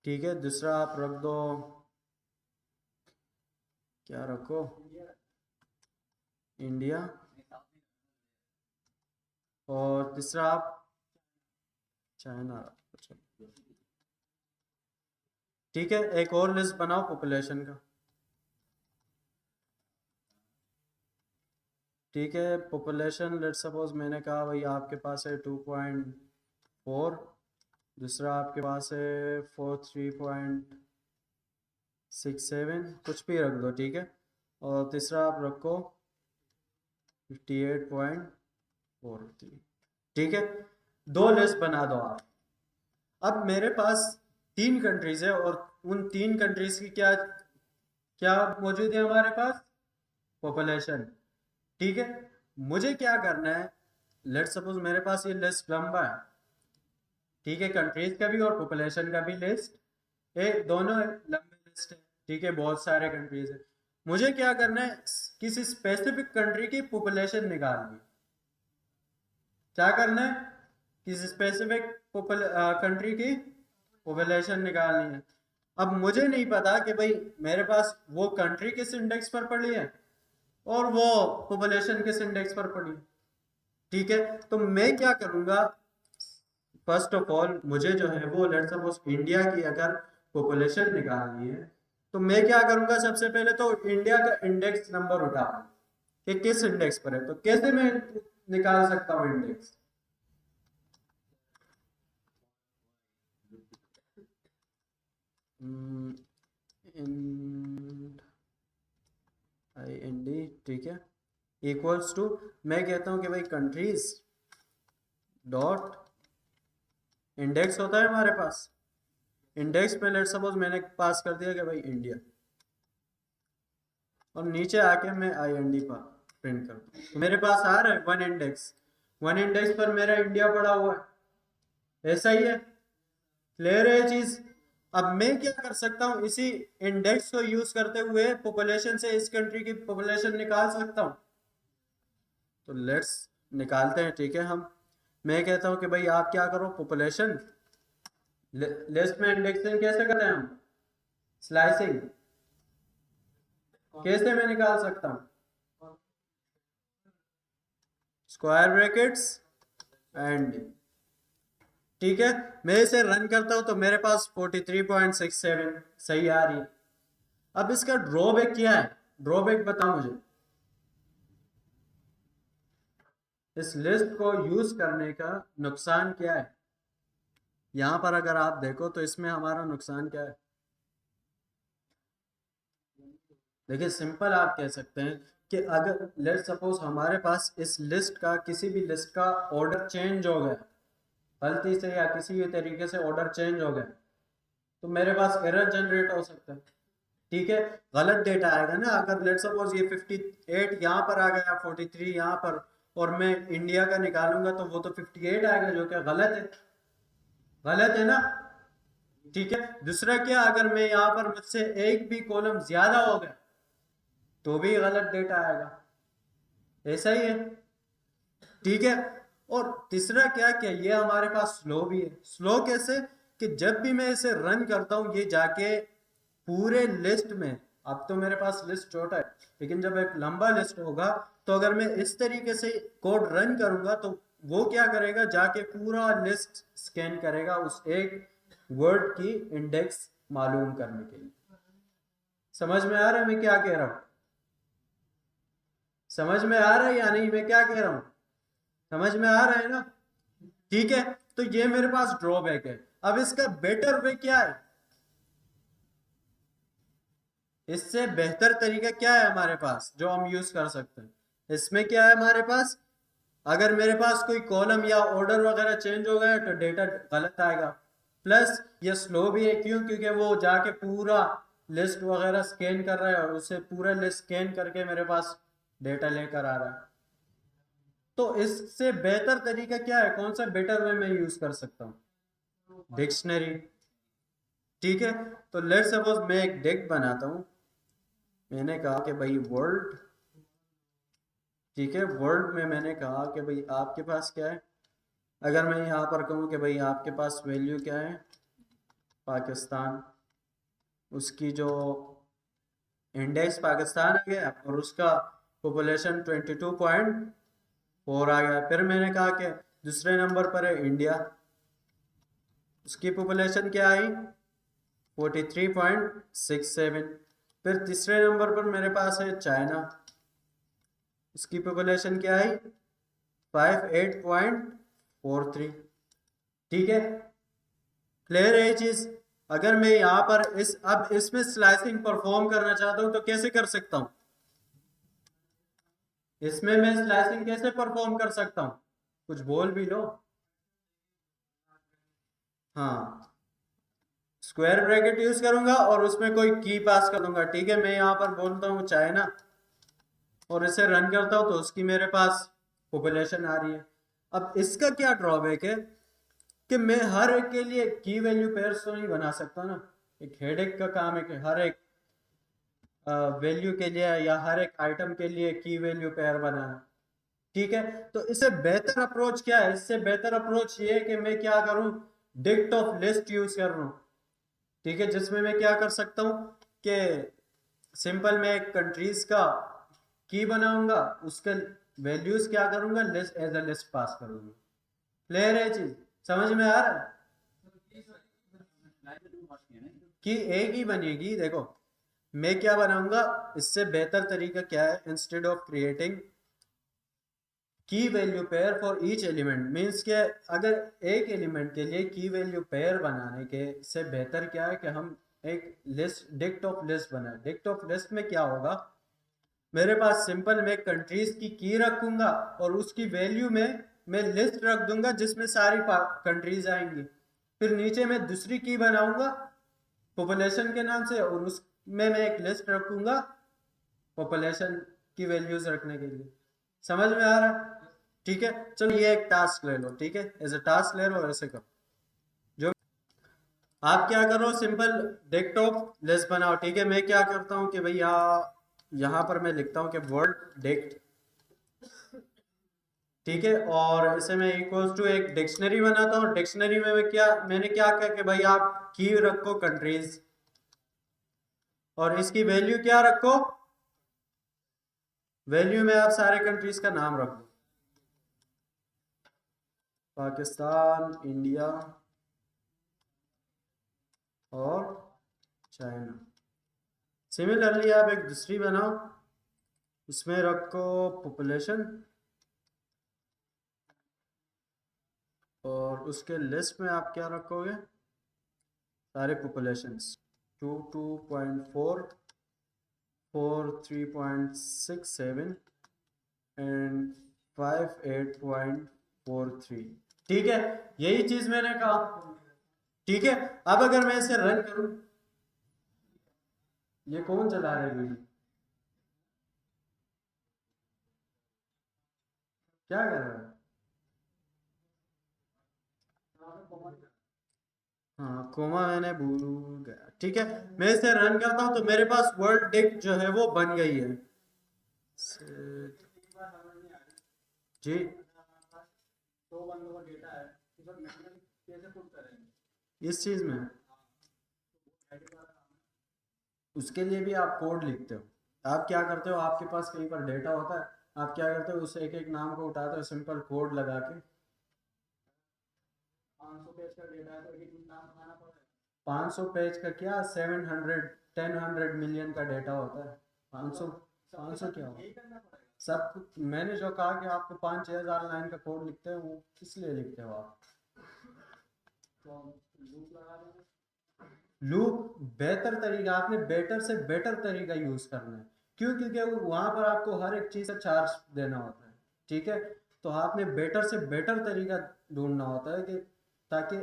ठीक है, दूसरा आप रख दो, क्या रखो, इंडिया। और तीसरा आप चाइना। ठीक है, एक और लिस्ट बनाओ पॉपुलेशन का। ठीक है, पॉपुलेशन लेट्स सपोज मैंने कहा भाई आपके पास है 2.4, दूसरा आपके पास है 43.67, कुछ भी रख दो। ठीक है, और तीसरा आप रखो 58.43। ठीक है, दो लिस्ट बना दो आप। अब मेरे पास तीन कंट्रीज है, और उन तीन कंट्रीज की क्या क्या मौजूद है हमारे पास, पॉपुलेशन। ठीक है, मुझे क्या करना है, लेट्स सपोज मेरे पास ये लिस्ट लंबा है। ठीक है, कंट्रीज का भी और पॉपुलेशन का भी लिस्ट दोनों है, लंबी लिस्ट है। ठीक है, बहुत सारे कंट्रीज है। मुझे क्या करना है, किसी स्पेसिफिक कंट्री की पॉपुलेशन निकालनी है। क्या करना है, किसी स्पेसिफिक कंट्री की पॉपुलेशन निकालनी है। अब मुझे नहीं पता कि भाई मेरे पास वो कंट्री किस इंडेक्स पर पड़ी है और वो पॉपुलेशन किस इंडेक्स पर पड़ी है। ठीक है, तो मैं क्या करूंगा, फर्स्ट ऑफ ऑल मुझे जो है वो लेट्स सपोज इंडिया की अगर पॉपुलेशन निकालनी है, तो मैं क्या करूंगा, सबसे पहले तो इंडिया का इंडेक्स नंबर उठाऊंगा कि किस इंडेक्स पर है। तो कैसे मैं निकाल सकता हूँ इंडेक्स, IND। ठीक है, इक्वल्स टू, मैं कहता हूं कि भाई कंट्रीज डॉट इंडेक्स होता है हमारे पास। इंडेक्स पे लेट सपोज मैंने पास कर दिया कि भाई इंडिया, और नीचे आके मैं IND पर प्रिंट कर दूं, तो मेरे पास आ रहा है वन इंडेक्स। वन इंडेक्स पर मेरा इंडिया पड़ा हुआ है, ऐसा ही है। क्लियर है ये चीज। अब मैं क्या कर सकता हूँ, इसी इंडेक्स को यूज करते हुए पॉपुलेशन से इस कंट्री की पॉपुलेशन निकाल सकता हूँ। तो लेट्स निकालते हैं। ठीक है, हम, मैं कहता हूँ कि भाई आप क्या करो, पॉपुलेशन लिस्ट में इंडेक्सिंग कैसे करते हैं हम, स्लाइसिंग। कैसे मैं निकाल सकता हूँ, स्क्वायर ब्रैकेट्स एंड। ठीक है, मैं इसे रन करता हूं तो मेरे पास 43.67 सही आ रही है। अब इसका ड्रॉबैक क्या है, ड्रॉबैक बताओ मुझे, इस लिस्ट को यूज करने का नुकसान क्या है। यहां पर अगर आप देखो तो इसमें हमारा नुकसान क्या है। देखिए, सिंपल आप कह सकते हैं कि अगर लेट सपोज हमारे पास इस लिस्ट का, किसी भी लिस्ट का ऑर्डर चेंज हो गया, गलती से या किसी भी तरीके से ऑर्डर चेंज हो गया, तो मेरे पास एरर जनरेट हो सकता है। ठीक है, गलत डेटा आएगा ना। अगर लेट्स सपोज ये 58 यहाँ पर आ गया, 43 यहाँ पर, और मैं इंडिया का निकालूंगा तो वो तो 58 आएगा, जो कि गलत है, गलत है ना। ठीक है, दूसरा क्या, अगर मैं यहाँ पर मुझसे एक भी कॉलम ज्यादा हो गया तो भी गलत डेटा आएगा, ऐसा ही है। ठीक है, और तीसरा क्या, क्या ये हमारे पास स्लो भी है। स्लो कैसे, कि जब भी मैं इसे रन करता हूं ये जाके पूरे लिस्ट में, अब तो मेरे पास लिस्ट छोटा है, लेकिन जब एक लंबा लिस्ट होगा तो अगर मैं इस तरीके से कोड रन करूंगा तो वो क्या करेगा, जाके पूरा लिस्ट स्कैन करेगा उस एक वर्ड की इंडेक्स मालूम करने के लिए। समझ में आ रहा है मैं क्या कह रहा हूं? समझ में आ रहा है या नहीं मैं क्या कह रहा हूं? समझ में आ रहा है ना? ठीक है, तो ये मेरे पास ड्रॉबैक है। अब इसका बेटर वे क्या है, इससे बेहतर तरीका क्या है हमारे पास जो हम यूज कर सकते हैं? इसमें क्या है हमारे पास, अगर मेरे पास कोई कॉलम या ऑर्डर वगैरह चेंज हो गया तो डेटा गलत आएगा। प्लस ये स्लो भी है, क्यों? क्योंकि वो जाके पूरा लिस्ट वगैरह स्कैन कर रहा है और उसे पूरा लिस्ट स्कैन करके मेरे पास डेटा लेकर आ रहा है। तो इससे बेहतर तरीका क्या है, कौन सा बेटर वे मैं यूज कर सकता हूँ? डिक्शनरी। ठीक है, तो लेट सपोज मैं एक डिक्ट बनाता हूँ। मैंने कहा कि भाई वर्ल्ड, ठीक है, वर्ल्ड में मैंने कहा कि भाई आपके पास क्या है। अगर मैं यहाँ पर कहूँ कि भाई आपके पास वैल्यू क्या है, पाकिस्तान, उसकी जो इंडेक्स पाकिस्तान आ गया और उसका पॉपुलेशन 22.4 आ गया। फिर मैंने कहा कि दूसरे नंबर पर है इंडिया, उसकी पॉपुलेशन क्या आई, 43.67। फिर तीसरे नंबर पर मेरे पास है चाइना, उसकी पॉपुलेशन क्या है, 58.43। ठीक है, क्लियर है ये चीज? अगर मैं यहाँ पर अब इसमें स्लाइसिंग परफॉर्म करना चाहता हूँ तो कैसे कर सकता हूँ? इसमें मैं स्लाइसिंग कैसे परफॉर्म कर सकता हूँ? कुछ बोल भी लो। हाँ, स्क्वायर ब्रैकेट यूज करूंगा और उसमें कोई की पास कर दूंगा। ठीक है, मैं यहाँ पर बोलता हूँ चाइना और इसे रन करता हूँ तो उसकी मेरे पास पॉपुलेशन आ रही है। अब इसका क्या ड्रॉबैक है कि मैं हर एक के लिए की वैल्यू पेयर्स तो नहीं बना सकता ना। एक हेडेक का काम है कि हर एक वैल्यू के लिए या हर एक आइटम के लिए की वैल्यू पेयर बनाना। ठीक है, तो इससे बेहतर अप्रोच क्या है, इससे बेहतर अप्रोच ये है कि मैं क्या करूं, डिक्ट ऑफ लिस्ट यूज कर रहा हूं। ठीक है, जिसमें मैं क्या कर सकता हूं कि सिंपल मैं एक कंट्रीज का की बनाऊंगा, उसके वैल्यूज क्या करूंगा, लिस्ट एज अ लिस्ट पास करूंगा। क्लियर है चीज? समझ में आ रहा है कि एक ही बनेगी? देखो मैं क्या बनाऊंगा, इससे बेहतर तरीका क्या है, इंस्टेड ऑफ क्रिएटिंग की value pair for each element, means के अगर एक एलिमेंट के लिए की वैल्यू पेयर बनाने के से बेहतर क्या है कि हम एक लिस्ट, डिक्ट ऑफ लिस्ट बनाए। डिक्ट ऑफ लिस्ट में क्या होगा, मेरे पास सिंपल मैं कंट्रीज की रखूंगा और उसकी वैल्यू में मैं लिस्ट रख दूंगा जिसमें सारी कंट्रीज आएंगी। फिर नीचे मैं दूसरी की बनाऊंगा पॉपुलेशन के नाम से और उसमें मैं एक लिस्ट रखूंगा पॉपुलेशन की वैल्यूज रखने के लिए। समझ में आ रहा है? ठीक है, चलो ये एक टास्क ले लो। ठीक है, एज अ टास्क ले लो, ऐसे करो। जो आप क्या करो, सिंपल डेस्कटॉप लिस्ट बनाओ। ठीक है, मैं क्या करता हूँ कि भैया यहाँ पर मैं लिखता हूँ कि वर्ड डेक्ट। ठीक है, और इसे मैं इक्वल्स टू एक डिक्शनरी बनाता हूँ। डिक्शनरी में मैंने क्या कहा कि भाई आप की रखो कंट्रीज और इसकी वैल्यू क्या रखो, वैल्यू में आप सारे कंट्रीज का नाम रखो, पाकिस्तान, इंडिया और चाइना। सिमिलरली आप एक दूसरी बनाओ, उसमें रखो पॉपुलेशन और उसके लिस्ट में आप क्या रखोगे, सारे पॉपुलेशंस, 22.4, 43.67 एंड 58.43। ठीक है, यही चीज मैंने कहा। ठीक है, अब अगर मैं इसे रन करूं, ये कौन चला रहा है वीडियो? क्या कर रहा है? हाँ, कोमा मैंने भूल गया। ठीक है, मैं इसे रन करता हूँ तो मेरे पास वर्ल्ड डिक जो है वो बन गई है। जी, इस चीज में उसके लिए भी आप कोड लिखते हो। आप क्या करते हो, आपके पास कहीं पर डेटा होता है, आप क्या करते हो, उस एक एक नाम को उठाते हो, सिंपल कोड लगा के। 500 पेज का क्या, 700 10 मिलियन का डेटा होता है। 500 500 क्या होगा सब। मैंने जो कहा कि आपको 5-6 हज़ार लाइन का कोड लिखते हो, वो किस लिए लिखते हो आप? लूप बेहतर तरीका, आपने बेटर से बेटर तरीका यूज करना है। क्यों? क्योंकि वहां पर आपको हर एक चीज का चार्ज देना होता है। ठीक है, तो आपने बेटर से बेटर तरीका ढूंढना होता है कि ताकि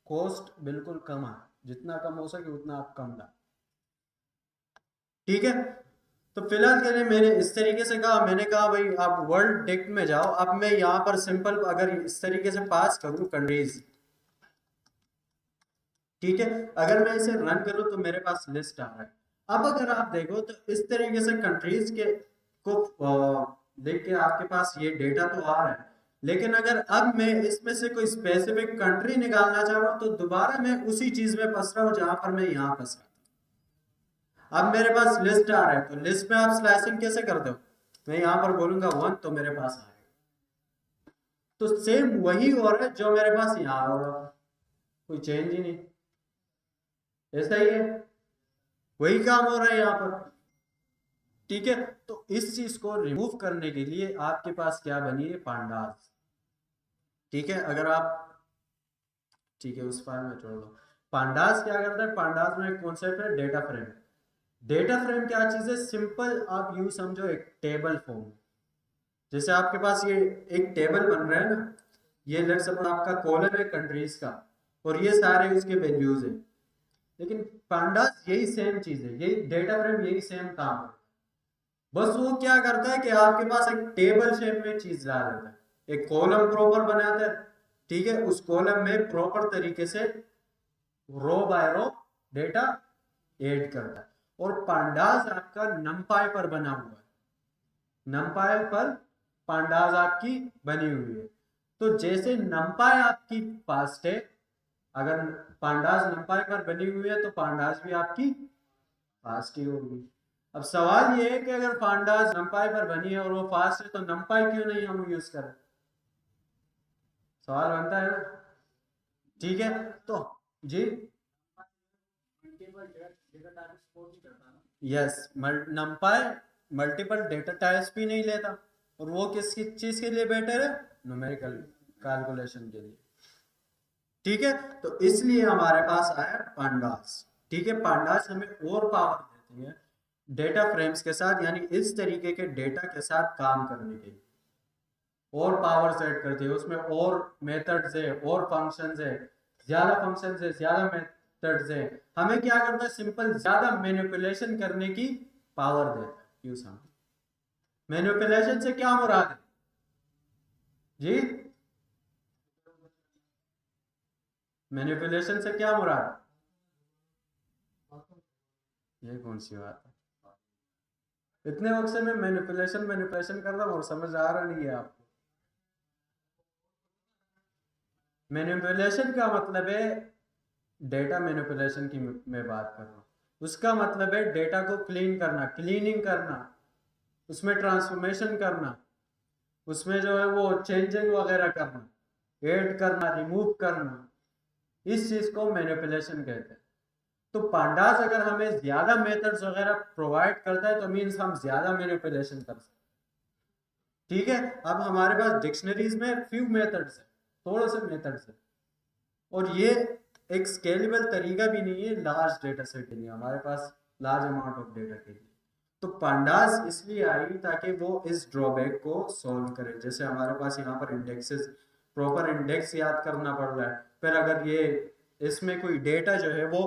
कॉस्ट बिल्कुल कम आए, जितना कम हो सके उतना आप कम लाए। ठीक है, तो फिलहाल के लिए मैंने इस तरीके से कहा, मैंने कहा भाई आप वर्ल्ड डिक्ट में जाओ। अब मैं यहाँ पर सिंपल अगर इस तरीके से पास करूँ कंट्रीज, ठीक है, अगर मैं इसे रन करूं तो मेरे पास लिस्ट आ रहा है। अब अगर आप देखो तो इस तरीके से कंट्रीज के को देख के आपके पास ये डेटा तो आ रहा है, लेकिन अगर अब मैं इसमें से कोई स्पेसिफिक कंट्री निकालना चाह रहा हूं तो दोबारा मैं उसी चीज में फंस रहा हूं जहां पर मैं यहाँ फंस रहा था। अब मेरे पास लिस्ट आ रहा है, तो लिस्ट में आप स्लैशिंग कैसे कर दो? मैं यहाँ पर बोलूंगा 1 तो मेरे पास आएगा। तो सेम वही हो रहा है जो मेरे पास यहाँ हो रहा है, कोई चेंज ही नहीं। ऐसा ही है, वही काम हो रहा है यहाँ पर। ठीक है, तो इस चीज को रिमूव करने के लिए आपके पास क्या बनी है, पांडास। ठीक है, अगर आप, ठीक है उस फाइल में छोड़ दो। पांडास क्या करता है, पांडास में एक कॉन्सेप्ट है डेटा फ्रेम। डेटा फ्रेम क्या चीज है, सिंपल आप यूं समझो एक टेबल फॉर्म। जैसे आपके पास ये एक टेबल बन रहा है ना, ये लेट सपोज आपका कॉलम है कंट्रीज का, और ये सारे उसके वैल्यूज है। लेकिन पांडास यही सेम चीज है, यही डेटा फ्रेम, यही सेम काम है। बस वो क्या करता है कि आपके पास एक टेबल शेप में चीज ला देता है, एक कॉलम प्रॉपर बनाता है। ठीक है, उस कॉलम में प्रॉपर तरीके से रो बाय रो डेटा ऐड करता है। और पांडास आपका नमपाई पर बना हुआ है, नमपाई पर पांडास आपकी बनी हुई है। तो जैसे नमपाई आपकी फास्ट है, अगर पांडास नमपाई पर बनी हुई है तो पांडास भी आपकी फास्ट ही होगी। अब सवाल ये है कि अगर पांडास नमपाई पर बनी है और वो फास्ट है तो नमपाई क्यों नहीं हम यूज करें? सवाल बनता है ना। ठीक है, तो जी, yes, NumPy multiple data types भी नहीं लेता। और वो किस चीज के लिए बेटर है, न्यूमेरिकल कैलकुलेशन के लिए। ठीक है, तो इसलिए हमारे पास आया पांडास। ठीक है, पांडास हमें और पावर देती है डेटा फ्रेम्स के साथ, यानी इस तरीके के डेटा के साथ काम करने के लिए और पावर सेट करती है। उसमें और मेथड्स है और फंक्शंस है, ज्यादा फंक्शंस है, ज्यादा मेथड्स है। हमें क्या करता है, सिंपल ज्यादा मैनिपुलेशन करने की पावर देता है। यूज हम मैनिपुलेशन से क्या मुराद है जी, मैनिपुलेशन से क्या मुराद? ये कौन सी बात है? इतने वक्त से मैं मैनिपुलेशन मैनिपुलेशन कर रहा हूँ और समझ आ रहा नहीं है आपको। मैनिपुलेशन का मतलब है, डेटा मैनिपुलेशन की मैं बात कर रहा हूँ। उसका मतलब है डेटा को क्लीन करना, क्लीनिंग करना, उसमें ट्रांसफॉर्मेशन करना, उसमें जो है वो चेंजिंग वगैरह करना, ऐड करना, रिमूव करना। इस चीज को मैनिपुलेशन कहते हैं। तो पांडास अगर हमें ज्यादा मेथड्स वगैरह प्रोवाइड करता है तो मीन्स हम ज्यादा मैनिपुलेशन कर सकते हैं। ठीक है, अब हमारे पास डिक्शनरीज में फ्यू मेथड्स है, थोड़े से मेथड्स है, और ये एक स्केलेबल तरीका भी नहीं है लार्ज डेटा सेट के लिए, हमारे पास लार्ज अमाउंट ऑफ डेटा के लिए। तो पांडास इसलिए आई ताकि वो इस ड्रॉबैक को सॉल्व करे। जैसे हमारे पास यहाँ पर इंडेक्सेस, प्रॉपर इंडेक्स याद करना पड़ रहा है, फिर अगर ये इसमें कोई डेटा जो है वो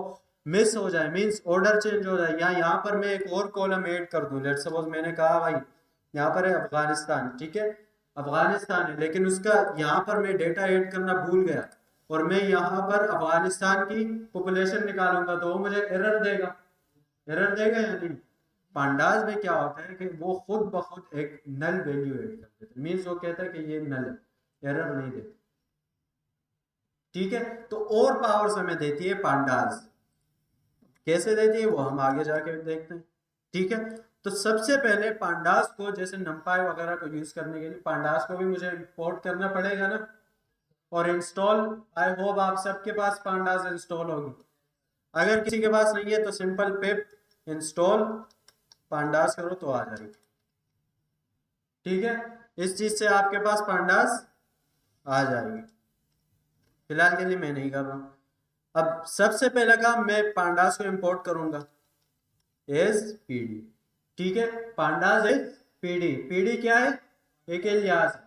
मिस हो जाए, मींस ऑर्डर चेंज हो जाए, या यहाँ पर मैं एक और कॉलम ऐड कर दूं, लेट्स सपोज मैंने कहा भाई यहाँ पर है अफगानिस्तान, ठीक है, अफगानिस्तान है, लेकिन उसका यहाँ पर मैं डेटा ऐड करना भूल गया और मैं यहाँ पर अफगानिस्तान की पॉपुलेशन निकालूंगा तो वो मुझे एरर देगा, एरर देगा या नहीं? पांडाज में क्या होता है कि वो खुद ब खुद एक नल वैल्यू ऐड कर देते, मीन्स वो कहता है कि ये नल है, एरर नहीं देते, ठीक है। तो और पावर्स हमें देती है पांडाज, कैसे देती है वो हम आगे जाके देखते हैं, ठीक है। तो सबसे पहले पांडास को, जैसे नंपाई वगैरह को यूज करने के लिए पांडास को भी मुझे इंपोर्ट करना पड़ेगा ना, और इंस्टॉल, आई होप आप सबके पास पांडास इंस्टॉल होगी, अगर किसी के पास नहीं है तो सिंपल पिप इंस्टॉल पांडास करो तो आ जाएगी, ठीक है। इस चीज से आपके पास पांडास आ जाएगी, फिलहाल के लिए मैं नहीं कर रहा हूं। अब सबसे पहला काम, मैं पांडास को इंपोर्ट करूंगा एज पीडी, ठीक है, पांडास एज पीडी, पीडी क्या है, एक एलियास है,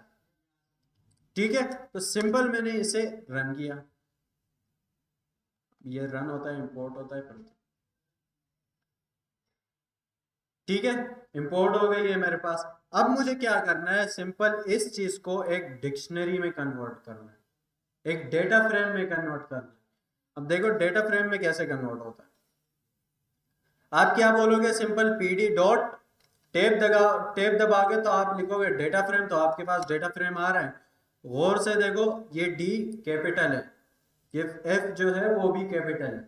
ठीक है। तो सिंपल मैंने इसे रन किया, ये रन होता है, इंपोर्ट होता है, पढ़ते, ठीक है, इंपोर्ट हो गई है मेरे पास। अब मुझे क्या करना है, सिंपल इस चीज को एक डिक्शनरी में कन्वर्ट करना है, एक डेटा फ्रेम में कन्वर्ट करना है। अब देखो डेटा फ्रेम में कैसे कन्वर्ट होता है, आप क्या बोलोगे, सिंपल पीडी डॉट टैब दबाओगे तो आप लिखोगे डेटा फ्रेम, तो आपके पास डेटा फ्रेम आ रहा है। गौर से देखो, ये डी कैपिटल है, ये एफ जो है वो भी कैपिटल है,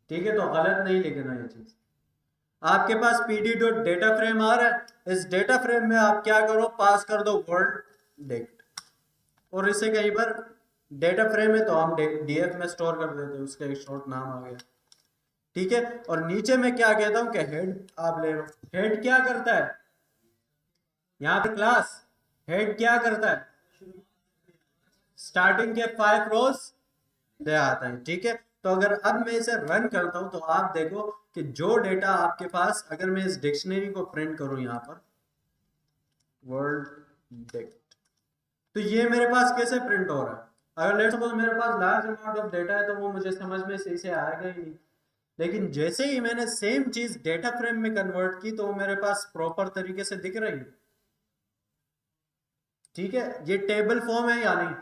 ठीक है, तो गलत नहीं लिखना ये चीज। आपके पास पीडी डॉट डेटा फ्रेम आ रहा है, इस डेटा फ्रेम में आप क्या करो, पास कर दो वर्ड डेट, और इसे कहीं पर डेटा फ्रेम है तो हम डीएफ में स्टोर कर देते हैं, उसका एक शॉर्ट नाम आ गया, ठीक है। और नीचे मैं क्या कहता हूं कि हेड आप ले लो, हेड क्या करता है, यहाँ पर क्लास हेड क्या करता है, स्टार्टिंग के 5 रोज ले आता है, ठीक है। तो अगर अब मैं इसे रन करता हूं तो आप देखो कि जो डेटा आपके पास, अगर मैं इस डिक्शनरी को प्रिंट करूं यहाँ पर वर्ड डेट, तो ये मेरे पास कैसे प्रिंट हो रहा है, अगर लेट्स सपोज मेरे पास लार्ज अमाउंट ऑफ डेटा है तो वो मुझे समझ में सही से आएगा ही नहीं, लेकिन जैसे ही मैंने सेम चीज डेटा फ्रेम में कन्वर्ट की तो वो मेरे पास प्रॉपर तरीके से दिख रही है, ठीक है। ये टेबल फॉर्म है या नहीं,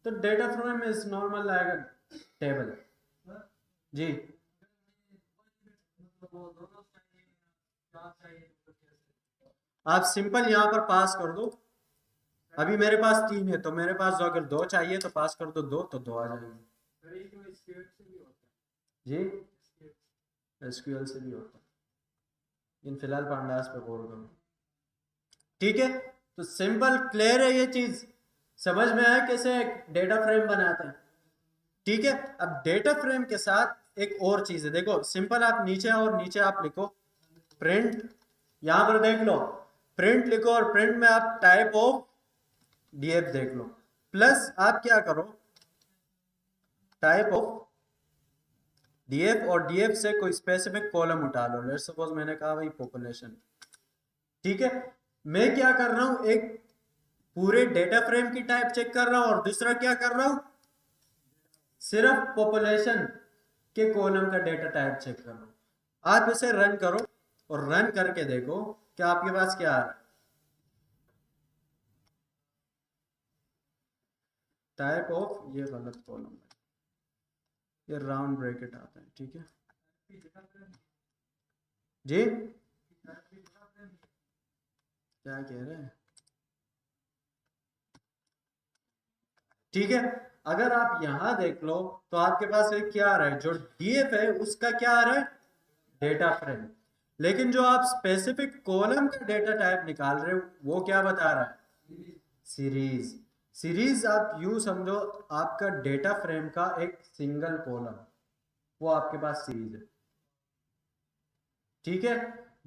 तो डेटा फ्रेम इज नॉर्मल आएगा टेबल, जी। आप सिंपल यहां पर पास कर दो, अभी मेरे पास 3 है तो मेरे पास जो अगर 2 चाहिए तो पास कर दो 2, तो 2 आ जाएंगे, जी, एसक्यूएल से भी होता है, इन फिलहाल पांडास पे बोल रहा हूँ, ठीक है। तो सिंपल क्लियर है, ये चीज समझ में आया कैसे डेटा फ्रेम बनाते हैं, ठीक है। अब डेटा फ्रेम के साथ एक और चीज है, देखो सिंपल आप नीचे और नीचे आप लिखो प्रिंट, यहां पर देख लो प्रिंट लिखो, और प्रिंट में आप टाइप ऑफ डीएफ देख लो, प्लस आप क्या करो टाइप ऑफ डीएफ, और डीएफ से कोई स्पेसिफिक कॉलम उठा लो, लेट्स सपोज मैंने कहा भाई पॉपुलेशन, ठीक है। मैं क्या कर रहा हूं, एक पूरे डेटा फ्रेम की टाइप चेक कर रहा हूं, और दूसरा क्या कर रहा हूं, सिर्फ पॉपुलेशन के कॉलम का डेटा टाइप चेक कर रहा हूं। आप इसे रन करो और रन करके देखो कि आपके पास क्या आ रहा है, टाइप ऑफ, ये गलत कॉलम है, ये राउंड ब्रैकेट आता है, ठीक है जी, क्या कह रहे हैं, ठीक है। अगर आप यहां देख लो तो आपके पास एक क्या आ रहा है, जो डीएफ है उसका क्या आ रहा है, डेटा फ्रेम, लेकिन जो आप स्पेसिफिक कॉलम का डेटा टाइप निकाल रहे हो वो क्या बता रहा है, सीरीज। सीरीज आप यूं समझो, आपका डेटा फ्रेम का एक सिंगल कॉलम, वो आपके पास सीरीज है, ठीक है।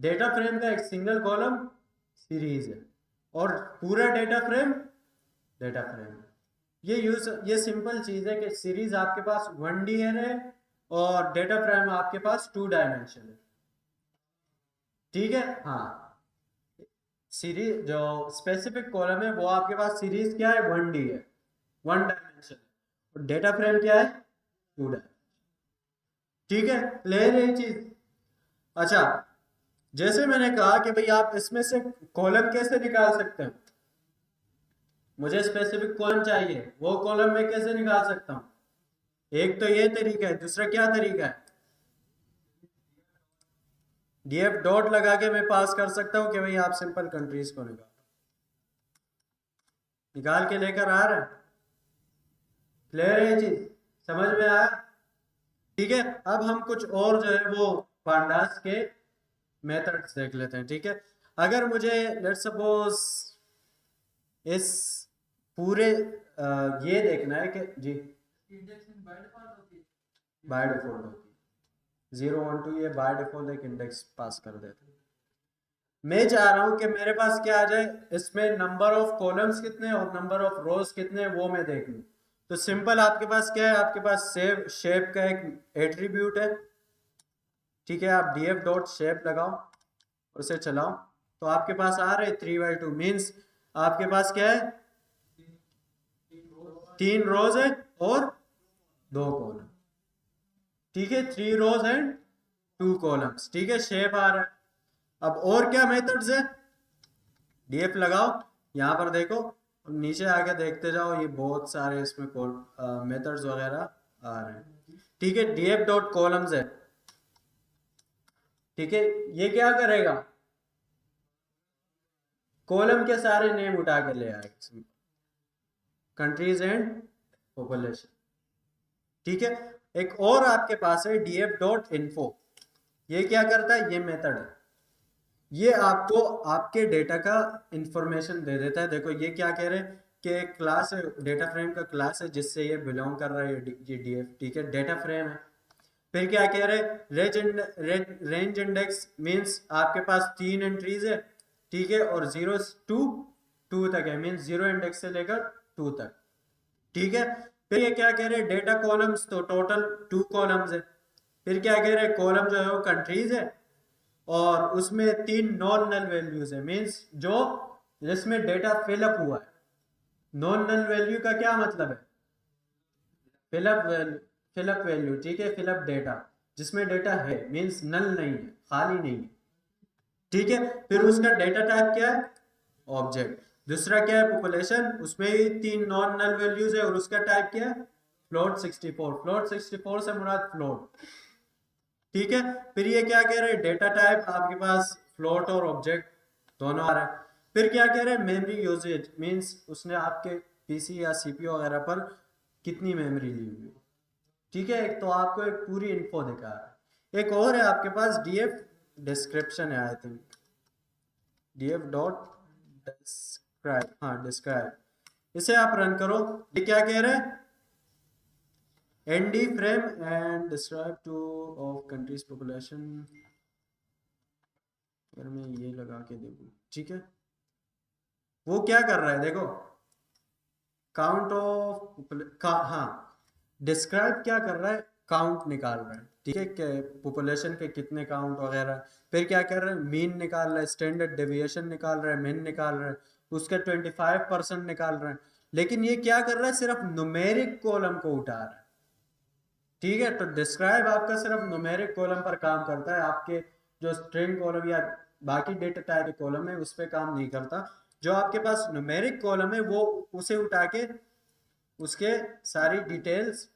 डेटा फ्रेम का एक सिंगल कॉलम सीरीज है, और पूरा डेटा फ्रेम डेटा फ्रेम है। ये सिंपल चीज है कि सीरीज आपके पास 1D है और डेटा फ्रेम आपके पास 2 डायमेंशन है, ठीक है। हाँ, सीरीज जो स्पेसिफिक कॉलम है वो आपके पास सीरीज क्या है, 1D है, 1 डायमेंशन, और डेटा फ्रेम क्या है, 2 डायमेंशन, ठीक है, क्लियर है ये चीज। अच्छा, जैसे मैंने कहा कि भाई आप इसमें से कॉलम कैसे निकाल सकते हो, मुझे स्पेसिफिक कॉलम चाहिए, वो कॉलम मैं कैसे निकाल सकता हूँ। एक तो ये तरीका है, दूसरा क्या तरीका है, डीएफ डॉट लगा के मैं पास कर सकता हूँ कि भाई आप सिंपल कंट्रीज को निकाल के लेकर आ रहे हैं। क्लियर है ये चीज, समझ में आया। ठीक है, अब हम कुछ और जो है वो पांडास के मेथड्स देख लेते हैं। ठीक है, अगर मुझे लेट्स सपोज इस पूरे ये देखना है कि जी बाय डिफॉल्ट होती है 0 1 2, ये बाय डिफॉल्ट एक इंडेक्स पास कर देते हैं। मैं चाह रहा हूं कि मेरे पास क्या आ जाए, इसमें नंबर ऑफ कॉलम्स कितने और नंबर ऑफ रोज कितने वो मैं देख लूं। तो सिंपल आपके पास क्या है, आपके पास सेव शेप का एक एट्रीब्यूट है। ठीक है, आप df डॉट शेप लगाओ और उसे चलाओ, तो आपके पास आ रहे 3/2 मीन्स आपके पास क्या है, 3 रोज है और 2 कॉलम। ठीक है, 3 रोज एंड 2 कॉलम्स। ठीक है, शेप आ रहा है। अब और क्या मेथड्स है, डीएफ लगाओ, यहाँ पर देखो, नीचे आके देखते जाओ, ये बहुत सारे इसमें मेथड्स वगैरह आ रहे हैं। ठीक है, डीएफ डॉट कॉलम्स है। ठीक है, ये क्या करेगा, कॉलम के सारे नेम उठा के ले आएगा, कंट्रीज एंड पॉपुलेशन। ठीक है, एक और आपके पास है df डॉट इन्फो। ये क्या करता है, ये मेथड है, ये आपको आपके डेटा का इंफॉर्मेशन दे देता है। देखो ये क्या कह रहे हैं कि एक क्लास है, डेटा फ्रेम का क्लास है जिससे ये बिलोंग कर रहा है, ये डीएफ। ठीक है, डेटा फ्रेम है। फिर क्या कह रहे हैं, रेंज इंडेक्स मींस आपके पास 3 एंट्रीज है। ठीक है, और 0 टू 2 तक है, मींस 0 इंडेक्स से लेकर 2 तक। ठीक है, फिर ये क्या कह रहे हैं, डेटा कॉलम्स, तो टोटल 2 कॉलम्स है। फिर क्या कह रहे हैं, कॉलम जो है वो कंट्रीज है और उसमें 3 नॉन नल वैल्यूज है, मींस जो जिसमें डेटा फिलअप हुआ है। नॉन नल वैल्यू का क्या मतलब है, फिलअप वैल्यू, फिलअप वैल्यू। ठीक है, फिलअप डेटा, जिसमें डेटा है मींस नल नहीं है, खाली नहीं है। ठीक है, फिर उसका डेटा टाइप क्या है, ऑब्जेक्ट। दूसरा क्या है, पॉपुलेशन, उसमें ही 3 नॉन नल वैल्यूज है और उसका टाइप क्या है, फ्लोट 64। फ्लोट 64 से मुराद फ्लोट। ठीक है, फिर ये क्या कह रहे हैं, डेटा टाइप आपके पास फ्लोट और ऑब्जेक्ट दोनों आ रहा है। फिर क्या कह रहे हैं, मेमोरी यूजेज, मींस उसने आपके पीसी या सीपीयू वगैरह पर कितनी मेमोरी ली हुई है। ठीक है, एक तो आपको एक पूरी इन्फो दिखा रहा है। एक और है आपके पास डीएफ डिस्क्रिप्शन है, I think DF dot describe, हाँ डिस्क्राइब। इसे आप रन करो, ये क्या कह रहे हैं, ND frame and describe to of countries population. अगर मैं ये लगा के देखूं, ठीक है, वो क्या कर रहा है देखो, काउंट ऑफ हाँ, डिस्क्राइब क्या कर रहा है, काउंट निकाल रहा है। ठीक है, कि पॉपुलेशन के कितने काउंट वगैरह। फिर क्या कर रहा है, मीन निकाल रहा है, स्टैंडर्ड डेविएशन निकाल रहा है, मीन निकाल रहा है, उसका 25% निकाल रहा है। लेकिन ये क्या कर रहा है, सिर्फ न्यूमेरिक कॉलम को उठा रहा है। ठीक है, तो डिस्क्राइब आपका सिर्फ न्यूमेरिक कॉलम पर काम करता है, आपके जो स्ट्रिंग कॉलम या बाकी डेटा टाइप के कॉलम है उस पर काम नहीं करता। जो आपके पास न्यूमेरिक कॉलम है वो उसे उठा के उसके सारी डिटेल्स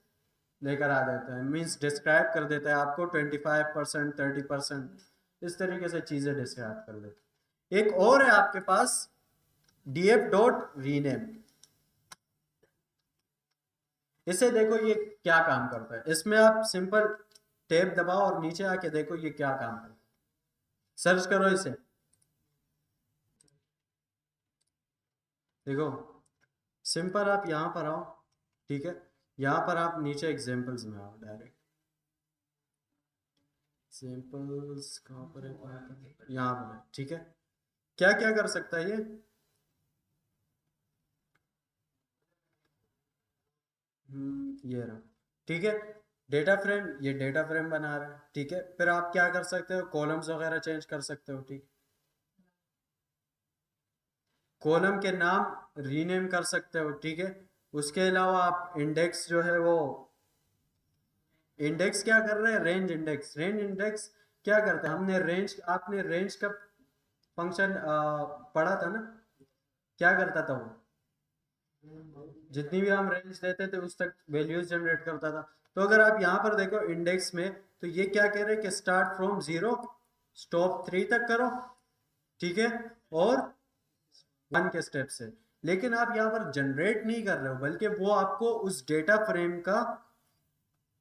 लेकर आ देता है, मीन्स डिस्क्राइब कर देता है आपको 25% 30%, इस तरीके से चीजें डिस्क्राइब कर देता है। एक और है आपके पास df डॉट रीनेम। इसे देखो ये क्या काम करता है, इसमें आप सिंपल टैब दबाओ और नीचे आके देखो ये क्या काम करता है, सर्च करो इसे, देखो सिंपल आप यहाँ पर आओ। ठीक है, यहाँ पर आप नीचे एग्जांपल्स में आओ, डायरेक्ट सैंपल्स कहाँ पर है, यहाँ पर है। ठीक है, क्या क्या कर सकता है ये रहा। ठीक है, डेटा फ्रेम, ये डेटा फ्रेम बना रहा है। ठीक है, फिर आप क्या कर सकते हो, कॉलम्स वगैरह चेंज कर सकते हो। ठीक, कॉलम के नाम रीनेम कर सकते हो। ठीक है, उसके अलावा आप इंडेक्स जो है वो इंडेक्स क्या कर रहे हैं, रेंज इंडेक्स। रेंज इंडेक्स क्या करता है, हमने रेंज, आपने रेंज का फंक्शन पढ़ा था ना, क्या करता था वो, जितनी भी हम रेंज देते थे उस तक वैल्यूज जनरेट करता था। तो अगर आप यहाँ पर देखो इंडेक्स में, तो ये क्या कह रहे हैं कि स्टार्ट फ्रॉम 0 स्टॉप 3 तक करो, ठीक है, और 1 के स्टेप से। लेकिन आप यहाँ पर जनरेट नहीं कर रहे हो, बल्कि वो आपको उस डेटा फ्रेम का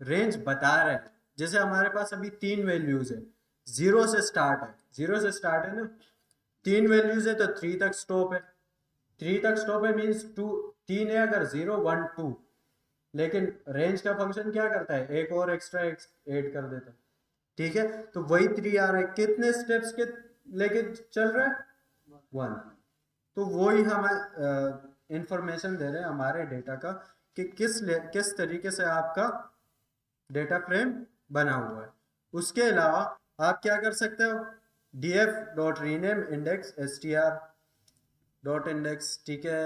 रेंज बता रहे हैं। जैसे हमारे पास अभी 3 वैल्यूज है, 0 से स्टार्ट है, 0 से स्टार्ट है ना, 3 वैल्यूज है तो 3 तक स्टॉप है, 3 तक स्टॉप है मीन्स 2, 3 है अगर 0 1 2। लेकिन रेंज का फंक्शन क्या करता है, एक और एक्स्ट्रा ऐड कर देता है, ठीक है। तो वही 3 आ रहा है, कितने स्टेप्स के लेके चल रहा है, 1। तो वो ही हम इंफॉर्मेशन दे रहे हैं हमारे डेटा का कि किस तरीके से आपका डेटा फ्रेम बना हुआ है। उसके अलावा आप क्या कर सकते हो, df dot rename index str dot index, ठीक है।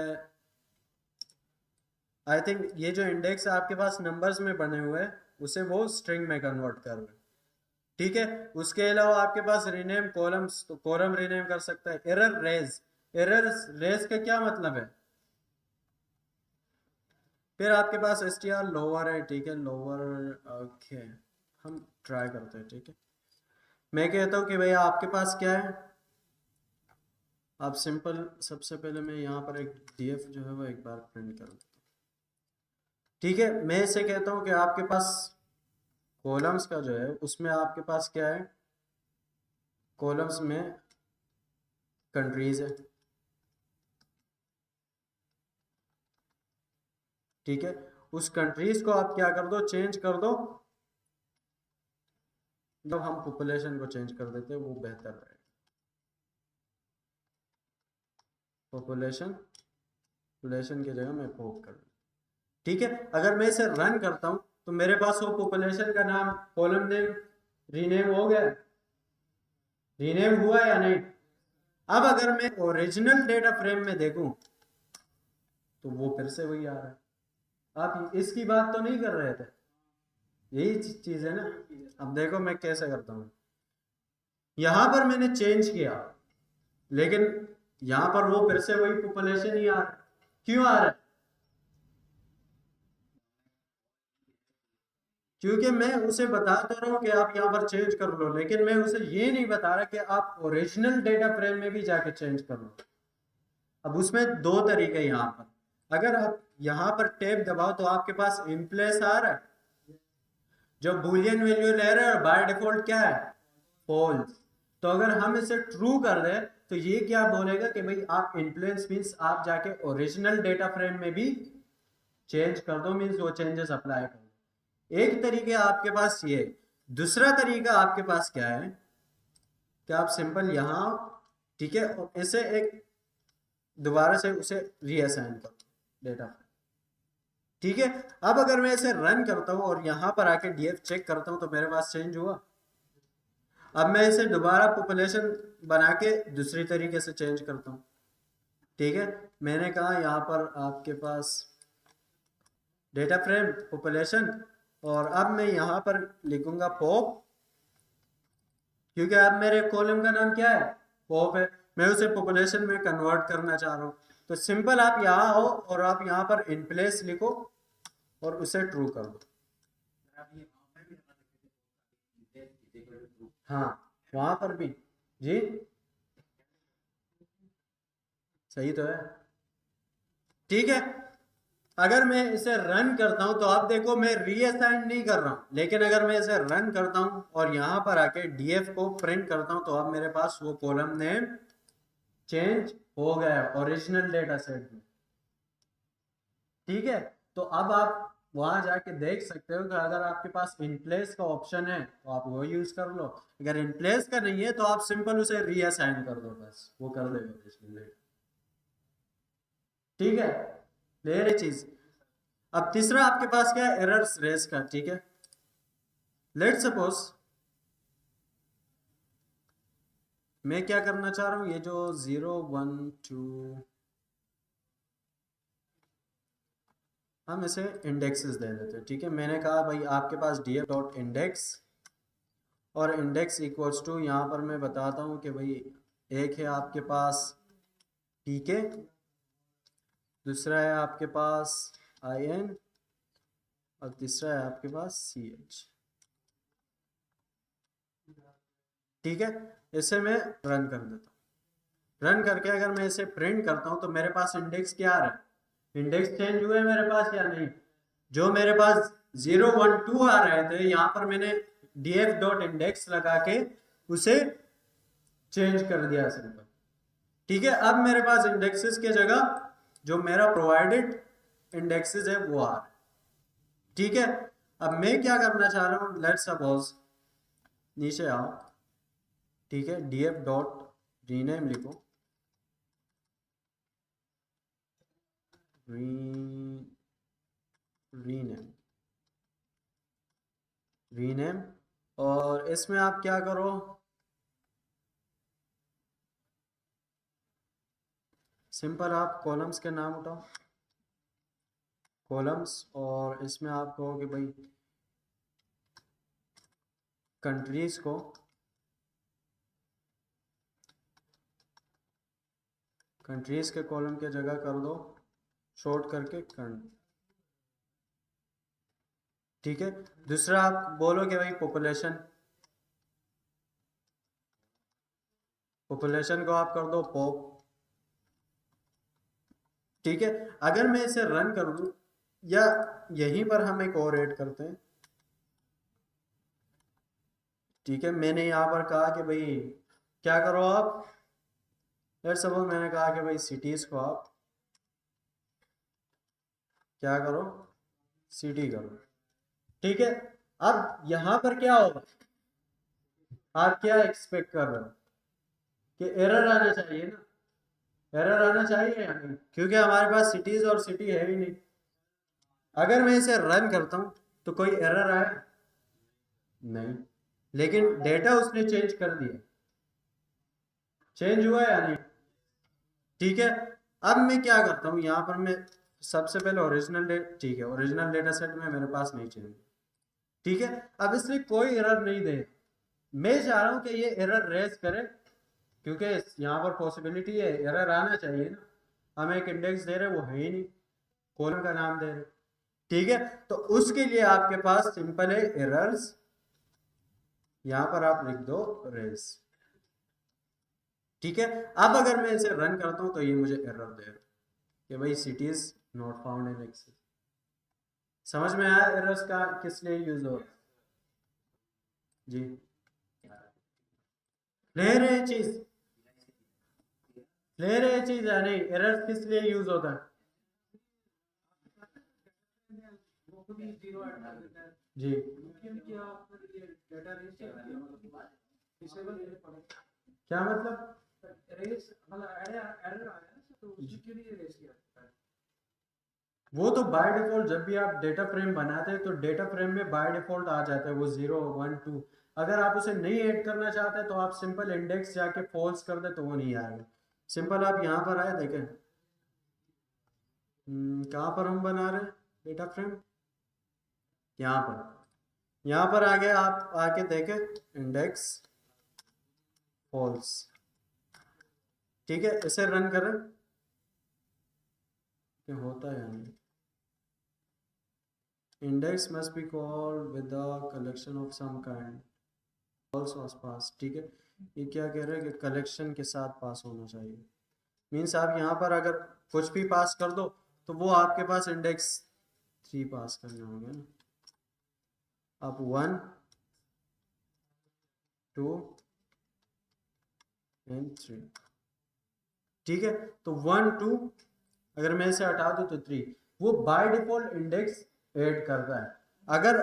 आई थिंक ये जो इंडेक्स आपके पास नंबर्स में बने हुए हैं उसे वो स्ट्रिंग में कन्वर्ट कर रहे हैं, ठीक है। उसके अलावा आपके पास रीनेम कॉलम्स, तो कॉलम रीनेम कर सकता है। एरर रेज, एरर रेज का क्या मतलब है, फिर आपके पास str लोअर है, ठीक है, लोअर, ओके, हम ट्राई करते हैं, ठीक है। मैं कहता हूँ कि भैया आपके पास क्या है, आप सिंपल, सबसे पहले मैं यहाँ पर एक df जो है वो एक बार प्रिंट कर देता हूँ, ठीक है। मैं इसे कहता हूँ कि आपके पास कॉलम्स का जो है उसमें आपके पास क्या है, कॉलम्स में कंट्रीज है, ठीक है। उस कंट्रीज को आप क्या कर दो, चेंज कर दो, जब हम पॉपुलेशन को चेंज कर देते हैं वो बेहतर रहेगा। पॉपुलेशन, पॉपुलेशन की जगह मैं पॉप कर दूँ, ठीक है। अगर मैं इसे रन करता हूँ तो मेरे पास वो पॉपुलेशन का नाम, कॉलम नेम रीनेम हो गया, रीनेम हुआ या नहीं। अब अगर मैं ओरिजिनल डेटा फ्रेम में देखूं तो वो फिर से वही आ रहा है। आप इसकी बात तो नहीं कर रहे थे, यही चीज है ना। अब देखो मैं कैसे करता हूँ, यहां पर मैंने चेंज किया, लेकिन यहां पर वो फिर से वही पॉपुलेशन ही आ रहा है। क्यों आ रहा है, क्योंकि मैं उसे बता तो रहा हूँ कि आप यहाँ पर चेंज कर लो, लेकिन मैं उसे ये नहीं बता रहा कि आप ओरिजिनल डेटा फ्रेम में भी जाके चेंज कर लो। अब उसमें दो तरीके यहाँ पर, अगर आप यहाँ पर टैब दबाओ तो आपके पास इन प्लेस आ रहा है जो बूलियन वैल्यू ले रहा है, और बाय डिफॉल्ट क्या है, फॉल्स। तो अगर हम इसे ट्रू कर दें तो ये क्या बोलेगा कि भाई आप इन्फ्लुएंस मींस आप जाके ओरिजिनल डेटा फ्रेम में भी चेंज कर दो, मींस वो चेंजेस अप्लाई कर दो। एक तरीके आपके पास ये, दूसरा तरीका आपके पास क्या है कि आप सिंपल यहाँ, ठीक है, और इसे एक दोबारा से उसे रीअसाइन करो डेटा फ्रेम, ठीक है। अब अगर मैं इसे रन करता हूं और यहां पर आके डीएफ चेक करता हूं तो मेरे पास चेंज हुआ। अब मैं इसे दोबारा पॉपुलेशन बना के दूसरी तरीके से चेंज करता हूं, ठीक है। मैंने कहा यहाँ पर आपके पास डेटा फ्रेम पॉपुलेशन, और अब मैं यहाँ पर लिखूंगा पॉप, क्योंकि अब मेरे कॉलम का नाम क्या है, पॉप है। मैं उसे पॉपुलेशन में कन्वर्ट करना चाह रहा हूँ। तो सिंपल आप यहाँ आओ और आप यहाँ पर इन प्लेस लिखो और उसे ट्रू कर दो। हाँ, वहां पर भी, जी सही तो है, ठीक है। अगर मैं इसे रन करता हूं तो आप देखो मैं रीअसाइन नहीं कर रहा हूं, लेकिन अगर मैं इसे रन करता हूं और यहां पर आके डीएफ को प्रिंट करता हूं तो अब मेरे पास वो कॉलम नेम चेंज हो गया ओरिजिनल डेटा सेट में, ठीक है। तो अब आप वहां जाके देख सकते हो कि अगर आपके पास इनप्लेस का ऑप्शन है तो आप वो यूज कर लो, अगर इनप्लेस का नहीं है तो आप सिंपल उसे रीअसाइन कर दो, बस वो कर देगा ओरिजिनल डेटा, ठीक है। क्लियर है चीज। अब तीसरा आपके पास क्या है, एरर्स रेस का, ठीक है। लेट सपोज मैं क्या करना चाह रहा हूं, ये जो 0 1 2, हम इसे इंडेक्सेस दे देते हैं, ठीक है। मैंने कहा भाई आपके पास df डॉट इंडेक्स, और इंडेक्स इक्वल्स टू, यहाँ पर मैं बताता हूँ कि भाई एक है आपके पास tk, दूसरा है आपके पास in, और तीसरा है आपके पास ch, ठीक है। इसे मैं रन कर देता हूँ। रन करके अगर मैं इसे प्रिंट करता हूँ तो मेरे पास इंडेक्स क्या आ रहा है, इंडेक्स चेंज हुए मेरे पास या नहीं। जो मेरे पास 0 1 2 आ रहे थे, यहाँ पर मैंने df डॉट इंडेक्स लगा के उसे चेंज कर दिया सिंपल, ठीक है। अब मेरे पास इंडेक्सेस के जगह जो मेरा प्रोवाइडेड इंडेक्सेस है वो आ रहा है, ठीक है। अब मैं क्या करना चाह रहा हूँ, लेट्स सपोज नीचे आओ, ठीक है, df डॉट रीनेम लिखो, रीनेम, रीनेम, और इसमें आप क्या करो, सिंपल आप कॉलम्स के नाम उठाओ, कॉलम्स, और इसमें आप कहो कि भाई कंट्रीज को कंट्रीज के कॉलम के जगह कर दो शॉर्ट करके ठीक है। दूसरा आप बोलो कि भाई पॉपुलेशन, पॉपुलेशन को आप कर दो पॉप, ठीक है। अगर मैं इसे रन कर दूं, या यहीं पर हम एक और ऐड करते हैं, ठीक है। मैंने यहाँ पर कहा कि भाई क्या करो आप, लेट्स सपोज मैंने कहा कि भाई सिटीज को आप क्या करो, सिटी करो, ठीक है। अब यहाँ पर क्या होगा, आप क्या एक्सपेक्ट कर रहे हो कि एरर आना चाहिए ना, एरर आना चाहिए या नहीं, क्योंकि हमारे पास सिटीज और सिटी है ही नहीं। अगर मैं इसे रन करता हूं तो कोई एरर आया नहीं, लेकिन डेटा उसने चेंज कर दिया, चेंज हुआ या नहीं, ठीक है। अब मैं क्या करता हूँ, यहाँ पर मैं सबसे पहले ओरिजिनल डेट, ठीक है, ओरिजिनल डेटा सेट में मेरे पास नहीं चेंज, ठीक है। अब इसलिए कोई एरर नहीं दे, मैं चाह रहा हूँ कि ये एरर रेज करे, क्योंकि यहाँ पर पॉसिबिलिटी है एरर आना चाहिए ना। हम एक इंडेक्स दे रहे वो है ही नहीं, कॉलम का नाम दे रहे, ठीक है। तो उसके लिए आपके पास सिंपल है एरर्स, यहां पर आप लिख दो रेज, ठीक है। अब अगर मैं इसे रन करता हूं तो ये मुझे एरर दे रहा है कि भाई cities not found in excess. समझ में आया एरर्स का किस लिए यूज हो, जी क्लियर है चीज, क्लियर है चीज या नहीं, एरर्स किस लिए यूज होता है, जी क्या मतलब, वो तो बाय डिफॉल्ट जब भी आप डेटा फ्रेम बनाते हैं तो डेटा फ्रेम में बाय डिफॉल्ट आ जाता है वो 0 1 2। अगर आप उसे नहीं ऐड करना चाहते तो आप सिंपल इंडेक्स जाके फॉल्स कर दे तो वो नहीं आएगा। सिंपल आप यहाँ पर आए देखें, कहाँ पर हम बना रहे हैं डेटा फ्रेम, यहाँ पर, यहाँ पर आगे आप आके देखें इंडेक्स फॉल्स, ठीक है। इसे रन करें, क्या होता है नहीं, index must be called with the collection of some kind false was passed, ठीक है। ये क्या कह रहे हैं कि कलेक्शन के साथ पास होना चाहिए, मीन्स आप यहाँ पर अगर कुछ भी पास कर दो तो वो आपके पास इंडेक्स 3 पास करना होगा ना, आप 1 2 एंड 3, ठीक है। तो 1 2, अगर मैं इसे हटा दूं तो 3, वो बाय डिफॉल्ट इंडेक्स ऐड करता है। अगर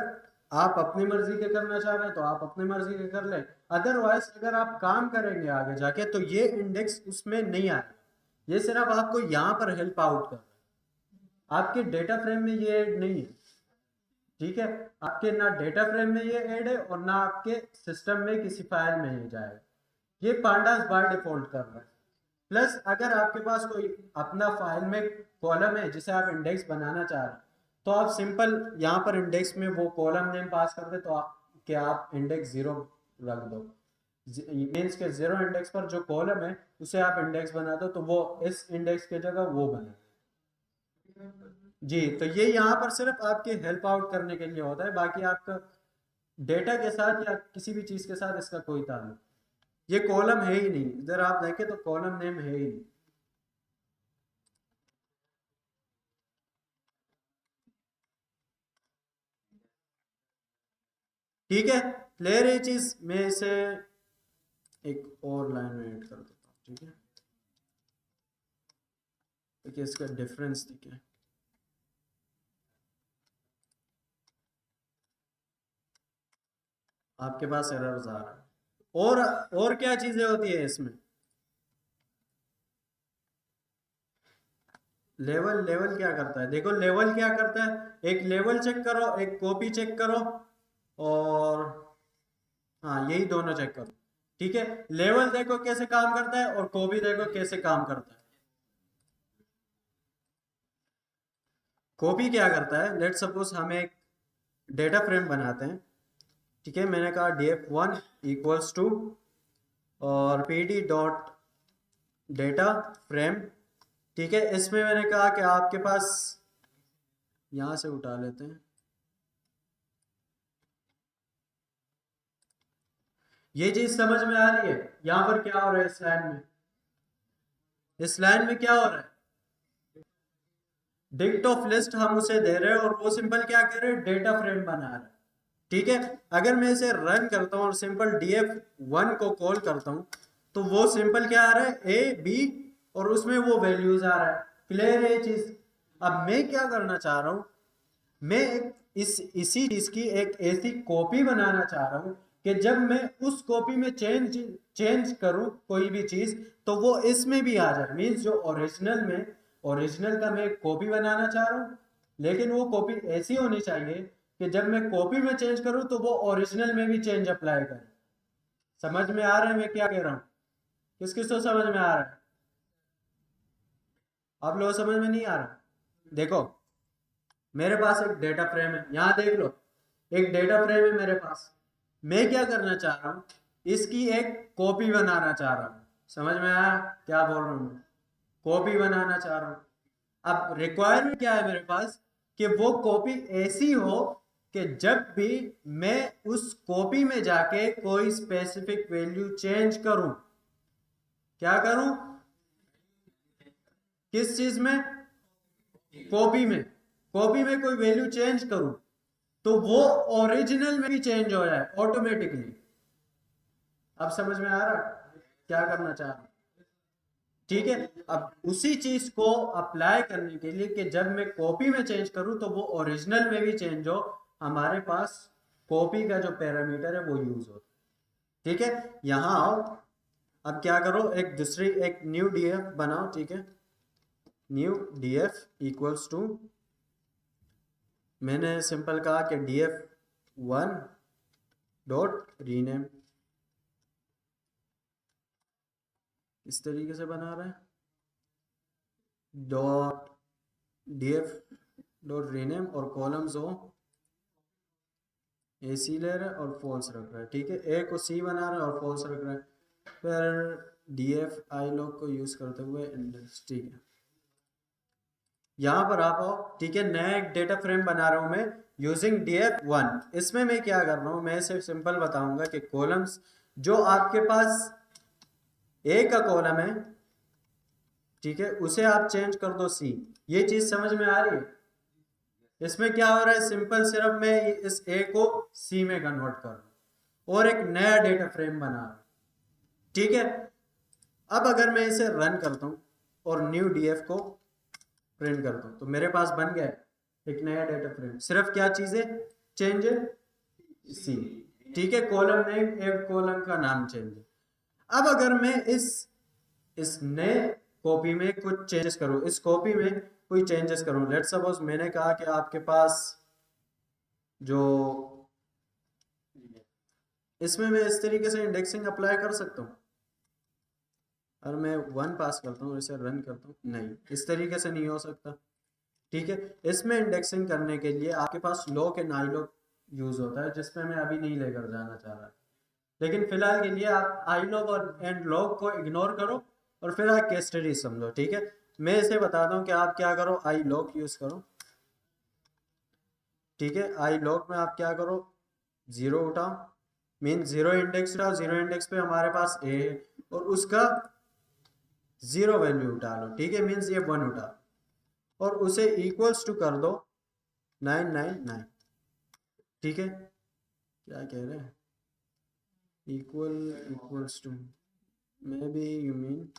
आप अपनी मर्जी के करना चाह रहे हैं तो आप अपनी मर्जी के कर लें, अदरवाइज अगर आप काम करेंगे आगे जाके तो ये इंडेक्स उसमें नहीं आएगा, ये सिर्फ आपको यहाँ पर हेल्प आउट कर रहा है, आपके डेटा फ्रेम में ये ऐड नहीं है, ठीक है। आपके ना डेटा फ्रेम में ये ऐड है और ना आपके सिस्टम में किसी फाइल में ये जाएगा, ये पांडास बाय डिफॉल्ट कर रहा है। प्लस अगर आपके पास कोई अपना फाइल में कॉलम है जिसे आप इंडेक्स बनाना चाह रहे हैं तो आप सिंपल यहाँ पर इंडेक्स में वो कॉलम नेम पास कर दे, तो आप इंडेक्स 0 रख दो, मीन्स के 0 इंडेक्स पर जो कॉलम है उसे आप इंडेक्स बना दो, तो वो इस इंडेक्स की जगह वो बने जी। तो ये यहाँ पर सिर्फ आपके हेल्प आउट करने के लिए होता है, बाकी आपका डेटा के साथ या किसी भी चीज के साथ इसका कोई ताल्लुक, ये कॉलम है ही नहीं, इधर आप देखें तो कॉलम नेम है ही नहीं। ठीक है, क्लियर है चीज। मैं इसे एक और लाइन में ऐड कर देता हूँ, ठीक है, देखिए इसका डिफरेंस देखिए। आपके पास एरर्स आ रहा है। और क्या चीजें होती है इसमें, लेवल लेवल क्या करता है, देखो लेवल क्या करता है, एक लेवल चेक करो, एक कॉपी चेक करो, और हाँ यही दोनों चेक करो। ठीक है, लेवल देखो कैसे काम करता है और कॉपी देखो कैसे काम करता है। कॉपी क्या करता है, लेट सपोज हम एक डेटा फ्रेम बनाते हैं, ठीक है, मैंने कहा df1 इक्वल्स टू और pd डॉट डेटा फ्रेम, ठीक है, इसमें मैंने कहा कि आपके पास, यहां से उठा लेते हैं, ये चीज समझ में आ रही है। यहां पर क्या हो रहा है इस लाइन में, इस लाइन में क्या हो रहा है, डिक्ट ऑफ लिस्ट हम उसे दे रहे हैं और वो सिंपल क्या कर रहे हैं, डेटा फ्रेम बना रहे हैं। ठीक है, अगर मैं इसे रन करता हूँ और सिंपल df1 को कॉल करता हूँ, तो वो सिंपल क्या आ रहा है, a b, और उसमें वो वैल्यूज आ रहा है। क्लियर है ये चीज। अब मैं क्या करना चाह रहा हूँ, मैं एक इसी चीज की एक ऐसी कॉपी बनाना चाह रहा हूँ कि जब मैं उस कॉपी में चेंज करूँ कोई भी चीज, तो वो इसमें भी आ जाए। मीन्स जो ओरिजिनल का मैं कॉपी बनाना चाह रहा हूँ, लेकिन वो कॉपी ऐसी होनी चाहिए कि जब मैं कॉपी में चेंज करूँ तो वो ओरिजिनल में भी चेंज अप्लाई करे। समझ में आ रहा है मैं क्या कह रहा हूँ, किस किस को समझ में आ रहा है, आप लोगों को समझ में नहीं आ रहा। देखो मेरे पास एक डेटा फ्रेम है, यहां देख लो, एक डेटा फ्रेम है मेरे पास, मैं क्या करना चाह रहा हूं, इसकी एक कॉपी बनाना चाह रहा हूं। समझ में आया क्या बोल रहा हूं मैं, कॉपी बनाना चाह रहा हूं। अब रिक्वायरमेंट क्या है मेरे पास, कि वो कॉपी ऐसी हो कि जब भी मैं उस कॉपी में जाके कोई स्पेसिफिक वैल्यू चेंज करूं, क्या करूं, किस चीज में, कॉपी में, कॉपी में कोई वैल्यू चेंज करूं, तो वो ओरिजिनल में भी चेंज हो जाए ऑटोमेटिकली। अब समझ में आ रहा क्या करना चाह रहा हूं? ठीक है, अब उसी चीज को अप्लाई करने के लिए कि जब मैं कॉपी में चेंज करूं तो वो ओरिजिनल में भी चेंज हो, हमारे पास कॉपी का जो पैरामीटर है वो यूज हो। ठीक है, यहां आओ, अब क्या करो, एक दूसरी एक न्यू डीएफ बनाओ, ठीक है, न्यू डीएफ इक्वल्स टू, मैंने सिंपल कहा कि df1 डॉट रीनेम, इस तरीके से बना रहा है, डॉट df डॉट रीनेम, और कॉलम्स हो ए सी ले रहा है और फॉल्स रख रहा है। ठीक है, ए को सी बना रहा है और फॉल्स रख रहा है, फिर df आई लॉग को यूज करते हुए इंडेक्स। ठीक है, यहाँ पर आप आओ, ठीक है, नया एक डेटा फ्रेम बना रहा हूँ मैं यूजिंग df1। इसमें मैं क्या कर रहा हूँ, मैं सिर्फ सिंपल बताऊंगा कि कॉलम्स जो आपके पास ए का कॉलम है, ठीक है, उसे आप चेंज कर दो सी। ये चीज समझ में आ रही है, इसमें क्या हो रहा है, सिंपल सिर्फ मैं इस ए को सी में कन्वर्ट कर रहा हूं और एक नया डेटा फ्रेम बना रहा हूं। ठीक है, अब अगर मैं इसे रन करता हूं और न्यू डीएफ को प्रिंट करता हूं, तो मेरे पास बन गया एक नया डेटा फ्रेम, सिर्फ क्या चीजें चेंज है, सी। ठीक है, कॉलम नेम, एक कॉलम का नाम चेंज है। अब अगर मैं इस नए कॉपी में कुछ चेंजेस करूं, इस कॉपी में कोई चेंजेस करूं, लेट्स सपोज मैंने कहा कि आपके पास जो, इसमें मैं इस तरीके से इंडेक्सिंग अप्लाई कर सकता हूं, और मैं 1 पास करता हूँ, इसे रन करता हूँ, नहीं इस तरीके से नहीं हो सकता। ठीक है। इसमें इंडेक्सिंग करने के लिए आपके पास log and I log use होता है, जिसमें मैं अभी नहीं लेकर जाना चाह रहा, लेकिन फिलहाल के लिए आप आई लॉग और एंड लॉग को इग्नोर करो और फिर आप केस स्टडी समझो। ठीक है, मैं इसे बताता हूँ कि आप क्या करो, आई लॉग यूज करो। ठीक है, आई लॉग में आप क्या करो, जीरो उठाओ, मीन जीरो इंडेक्स उठाओ, जीरो इंडेक्स पे हमारे पास ए है और उसका जीरो वैल्यू उठा लो। ठीक है, मीन्स ये वन उठा और उसे इक्वल्स टू कर दो 999। ठीक है, क्या कह रहे हैं, equal equals to, maybe you mean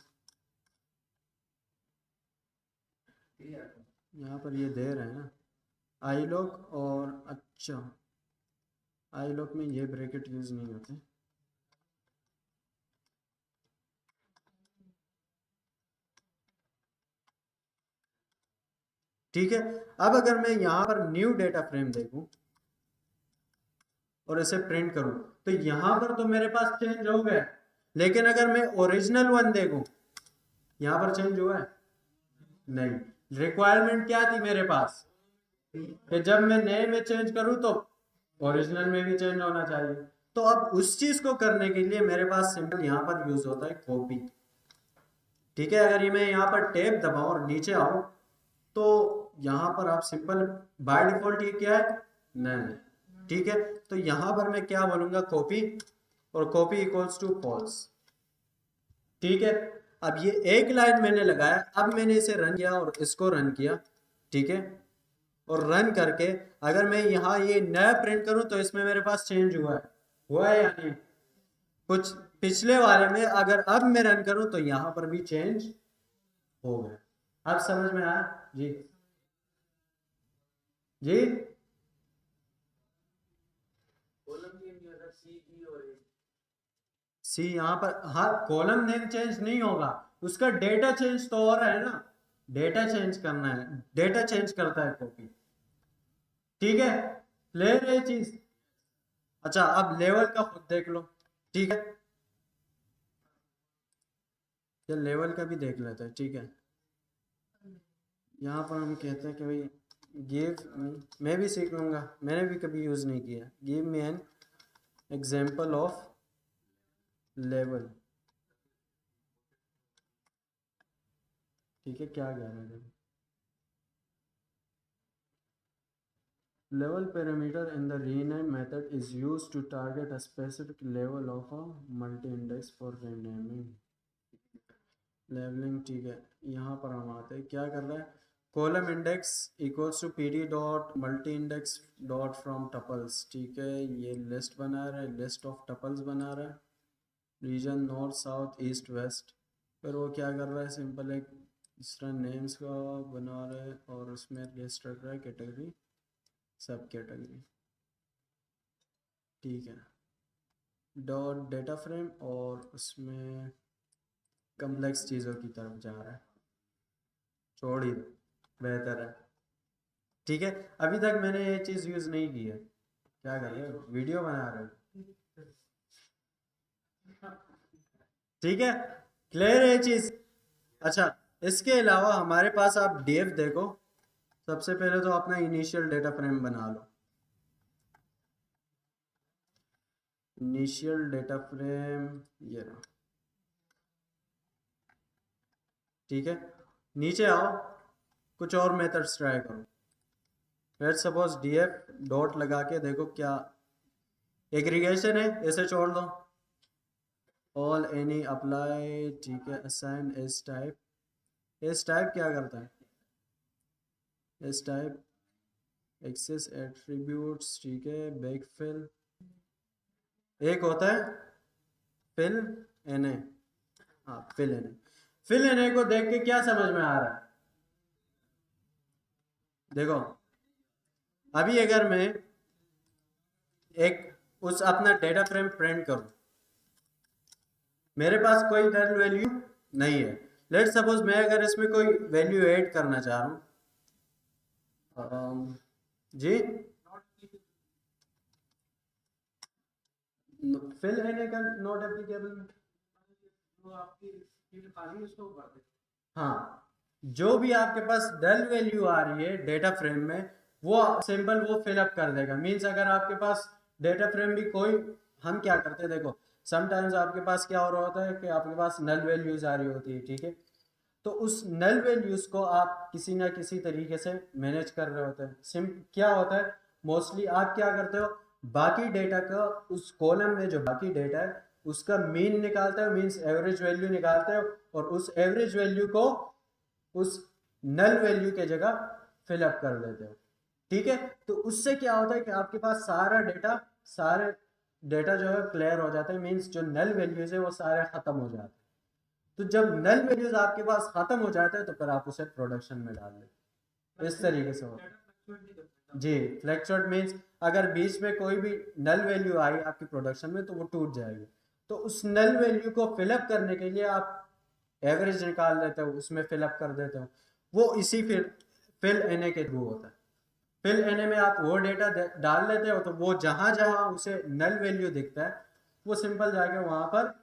यहाँ पर ये दे रहे हैं ना आई लॉग, और अच्छा आई लॉग में ये ब्रैकेट यूज नहीं होते। ठीक है, अब अगर मैं यहाँ पर न्यू डेटा फ्रेम देखूं और इसे प्रिंट करूं तो यहाँ पर तो मेरे पास चेंज हो गया, लेकिन अगर मैं ओरिजिनल वन देखूं यहाँ पर चेंज हुआ है नहीं। रिक्वायरमेंट क्या थी मेरे पास कि जब मैं नए में चेंज करूं तो ओरिजिनल में भी चेंज होना चाहिए। तो अब उस चीज को करने के लिए मेरे पास सिंपल यहाँ पर यूज होता है कॉपी। ठीक है, अगर ये मैं यहाँ पर टैब दबाऊं और नीचे आऊं तो यहाँ पर आप सिंपल बाय डिफॉल्ट ये क्या है नन। ठीक है, तो यहाँ पर मैं क्या बोलूंगा कॉपी, और कॉपी इक्वल्स टू फॉल्स। ठीक है, अब ये एक लाइन मैंने लगाया, अब मैंने इसे रन किया और इसको रन किया। ठीक है, और रन करके अगर मैं यहाँ ये नया प्रिंट करूं तो इसमें मेरे पास चेंज हुआ है या नहीं, कुछ पिछले वाले में अगर अब मैं रन करूं तो यहाँ पर भी चेंज हो गया। अब समझ में आया जी? जी, सी यहाँ पर, हाँ कॉलम नेम चेंज नहीं होगा, उसका डेटा चेंज तो हो रहा है ना, डेटा चेंज करना है, डेटा चेंज करता है कॉपी। ठीक है, क्लियर है चीज? अच्छा, अब लेवल का खुद देख लो। ठीक है, ये लेवल का भी देख लेते हैं। ठीक है, यहाँ पर हम कहते हैं कि भाई गिव, मैं भी सीख लूंगा, मैंने भी कभी यूज नहीं किया, give me an example of level. ठीक है, क्या कह रहे हैं, level parameter in the rename method is used to target a specific level of a multi-index for renaming levelling. ठीक है, यहाँ पर हम आते हैं, क्या कर रहा है, column index equals to P D dot multi index dot from tuples. ठीक है, ये लिस्ट बना रहा है, लिस्ट ऑफ टपल्स बना रहा है, region north south east west. फिर वो क्या कर रहा है, सिंपल एक दूसरा नेम्स का बना रहा है और उसमें लिस्ट रख रहा है कैटेगरी, सब कैटेगरी। ठीक है, डॉट डेटा फ्रेम, और उसमें कम्प्लेक्स चीज़ों की तरफ जा रहा है, छोड़ ही दो, बेहतर है। ठीक है, अभी तक मैंने ये चीज़ यूज़ नहीं की है। क्या कर रहे हो, वीडियो बना रहे हो? ठीक है, क्लियर है ये चीज़? अच्छा, इसके अलावा हमारे पास आप डेव देखो, सबसे पहले तो अपना इनिशियल डेटा फ्रेम बना लो। इनिशियल डेटा फ्रेम ये रहा। ठीक है, नीचे आओ, कुछ और मेथड्स ट्राई करो। लेट्स सपोज df डॉट लगा के देखो क्या एग्रीगेशन है, इसे छोड़ दो, ऑल एनी अप्लाई। ठीक है, assign S type, S type क्या करता है, एस टाइप एक्सेस एट्रीब्यूट्स। ठीक है, बैक फिल, एक होता है फिल एन ए, हाँ fill N A, fill N A को देख के क्या समझ में आ रहा है, देखो अभी अगर मैं एक उस अपना डेटा फ्रेम प्रिंट करूं, मेरे पास कोई नल वैल्यू नहीं है, लेट सपोज मैं अगर इसमें कोई वैल्यू ऐड करना चाह रहा हूँ, जी फिल एन का नॉट एप्लीकेबल, हाँ जो भी आपके पास डल वैल्यू आ रही है डेटा फ्रेम में वो सिंपल वो फिलअप कर देगा। मीन्स अगर आपके पास डेटा फ्रेम भी कोई, हम क्या करते हैं देखो, समटाइम्स आपके पास क्या हो रहा होता है कि आपके पास नल वैल्यूज आ रही होती है, ठीक है, तो उस नल वैल्यूज को आप किसी ना किसी तरीके से मैनेज कर रहे होते हैं। सिम क्या होता है, मोस्टली आप क्या करते हो, बाकी डेटा का उस कॉलम में जो बाकी डेटा है उसका मीन निकालते हो, मीन्स एवरेज वैल्यू निकालते हो, और उस एवरेज वैल्यू को उस नल वैल्यू के जगह फिलअप कर देते हो, ठीक है। तो उससे क्या होता है कि आपके पास सारे डेटा जो है क्लियर हो जाते हैं, मीन्स जो नल वैल्यूज है वो सारे खत्म हो जाते हैं। तो जब नल वैल्यूज आपके पास खत्म हो जाते हैं तो फिर आप उसे प्रोडक्शन में डाल दें, इस तरीके से होता है जी। फ्लैक्चुएट मीन्स अगर बीच में कोई भी नल वैल्यू आई आपकी प्रोडक्शन में तो वो टूट जाएगी। तो उस नल वैल्यू को फिलअप करने के लिए आप एवरेज निकाल लेते हो, उसमें फिलअप कर देते हो, वो इसी फिल एनए के थ्रू होता है। फिल एनए में आप वो डेटा डाल लेते हो तो वो जहां जहां उसे नल वैल्यू दिखता है वो सिंपल जाके वहां पर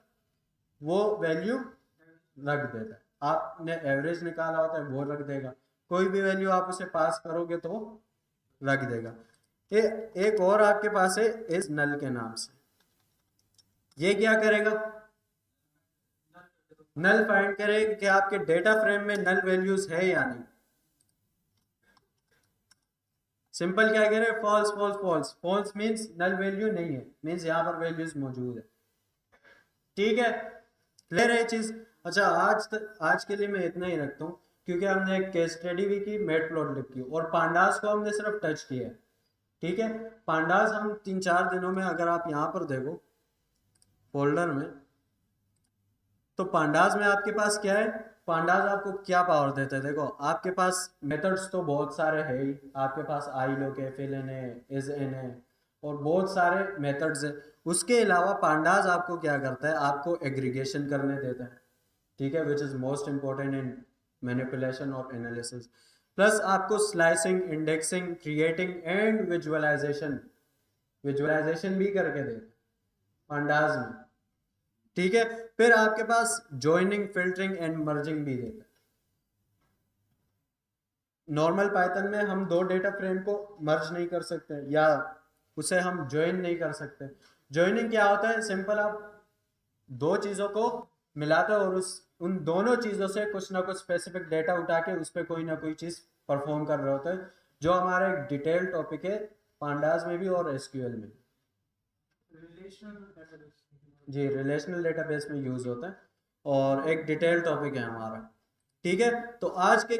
वो वैल्यू रख देता है। आपने एवरेज निकाला होता है वो रख देगा, कोई भी वैल्यू आप उसे पास करोगे तो रख देगा। एक और आपके पास है इस नल के नाम से, ये क्या करेगा, नल फाइंड करेगा कि आपके डेटा फ्रेम में नल वैल्यूज है या नहीं। सिंपल क्या कह रहे हैं, false false false, false means null value नहीं है, मीन्स यहाँ पर वैल्यूज मौजूद है, ठीक है, क्लियर है चीज। अच्छा आज के लिए मैं इतना ही रखता हूँ, क्योंकि हमने एक केस स्टडी भी की, मैट प्लॉट लिखी और पांडास को हमने सिर्फ टच किया है, ठीक है। पांडास हम 3-4 दिनों में, अगर आप यहाँ पर देखो फोल्डर में, तो पांडास में आपके पास क्या है, पांडास आपको क्या पावर देते हैं, देखो आपके पास मेथड्स तो बहुत सारे है ही, आपके पास आई लोग है, फिल एन है, इज एन है, और बहुत सारे मेथड्स है। उसके अलावा पांडास आपको क्या करता है, आपको एग्रीगेशन करने देता है, ठीक है, which is most important in manipulation और एनालिसिस। प्लस आपको slicing, indexing, creating and visualization, visualization भी करके देता है पांडास में, ठीक है। फिर आपके पास ज्वाइनिंग, फिल्टरिंग एंड मर्जिंग भी देता है। नॉर्मल पाइथन में हम दो डेटा फ्रेम को मर्ज नहीं कर सकते या उसे हम ज्वाइन नहीं कर सकते। ज्वाइनिंग क्या होता है, सिंपल आप दो चीजों को मिलाते हो और उस उन दोनों चीजों से कुछ ना कुछ स्पेसिफिक डेटा उठा के उस पर कोई ना कोई चीज परफॉर्म कर रहे होते हैं, जो हमारा एक डिटेल टॉपिक है पांडास में भी और एसक्यूएल में जी, रिलेशनल डेटाबेस में यूज होता है और एक डिटेल टॉपिक है हमारा, ठीक है। तो आज के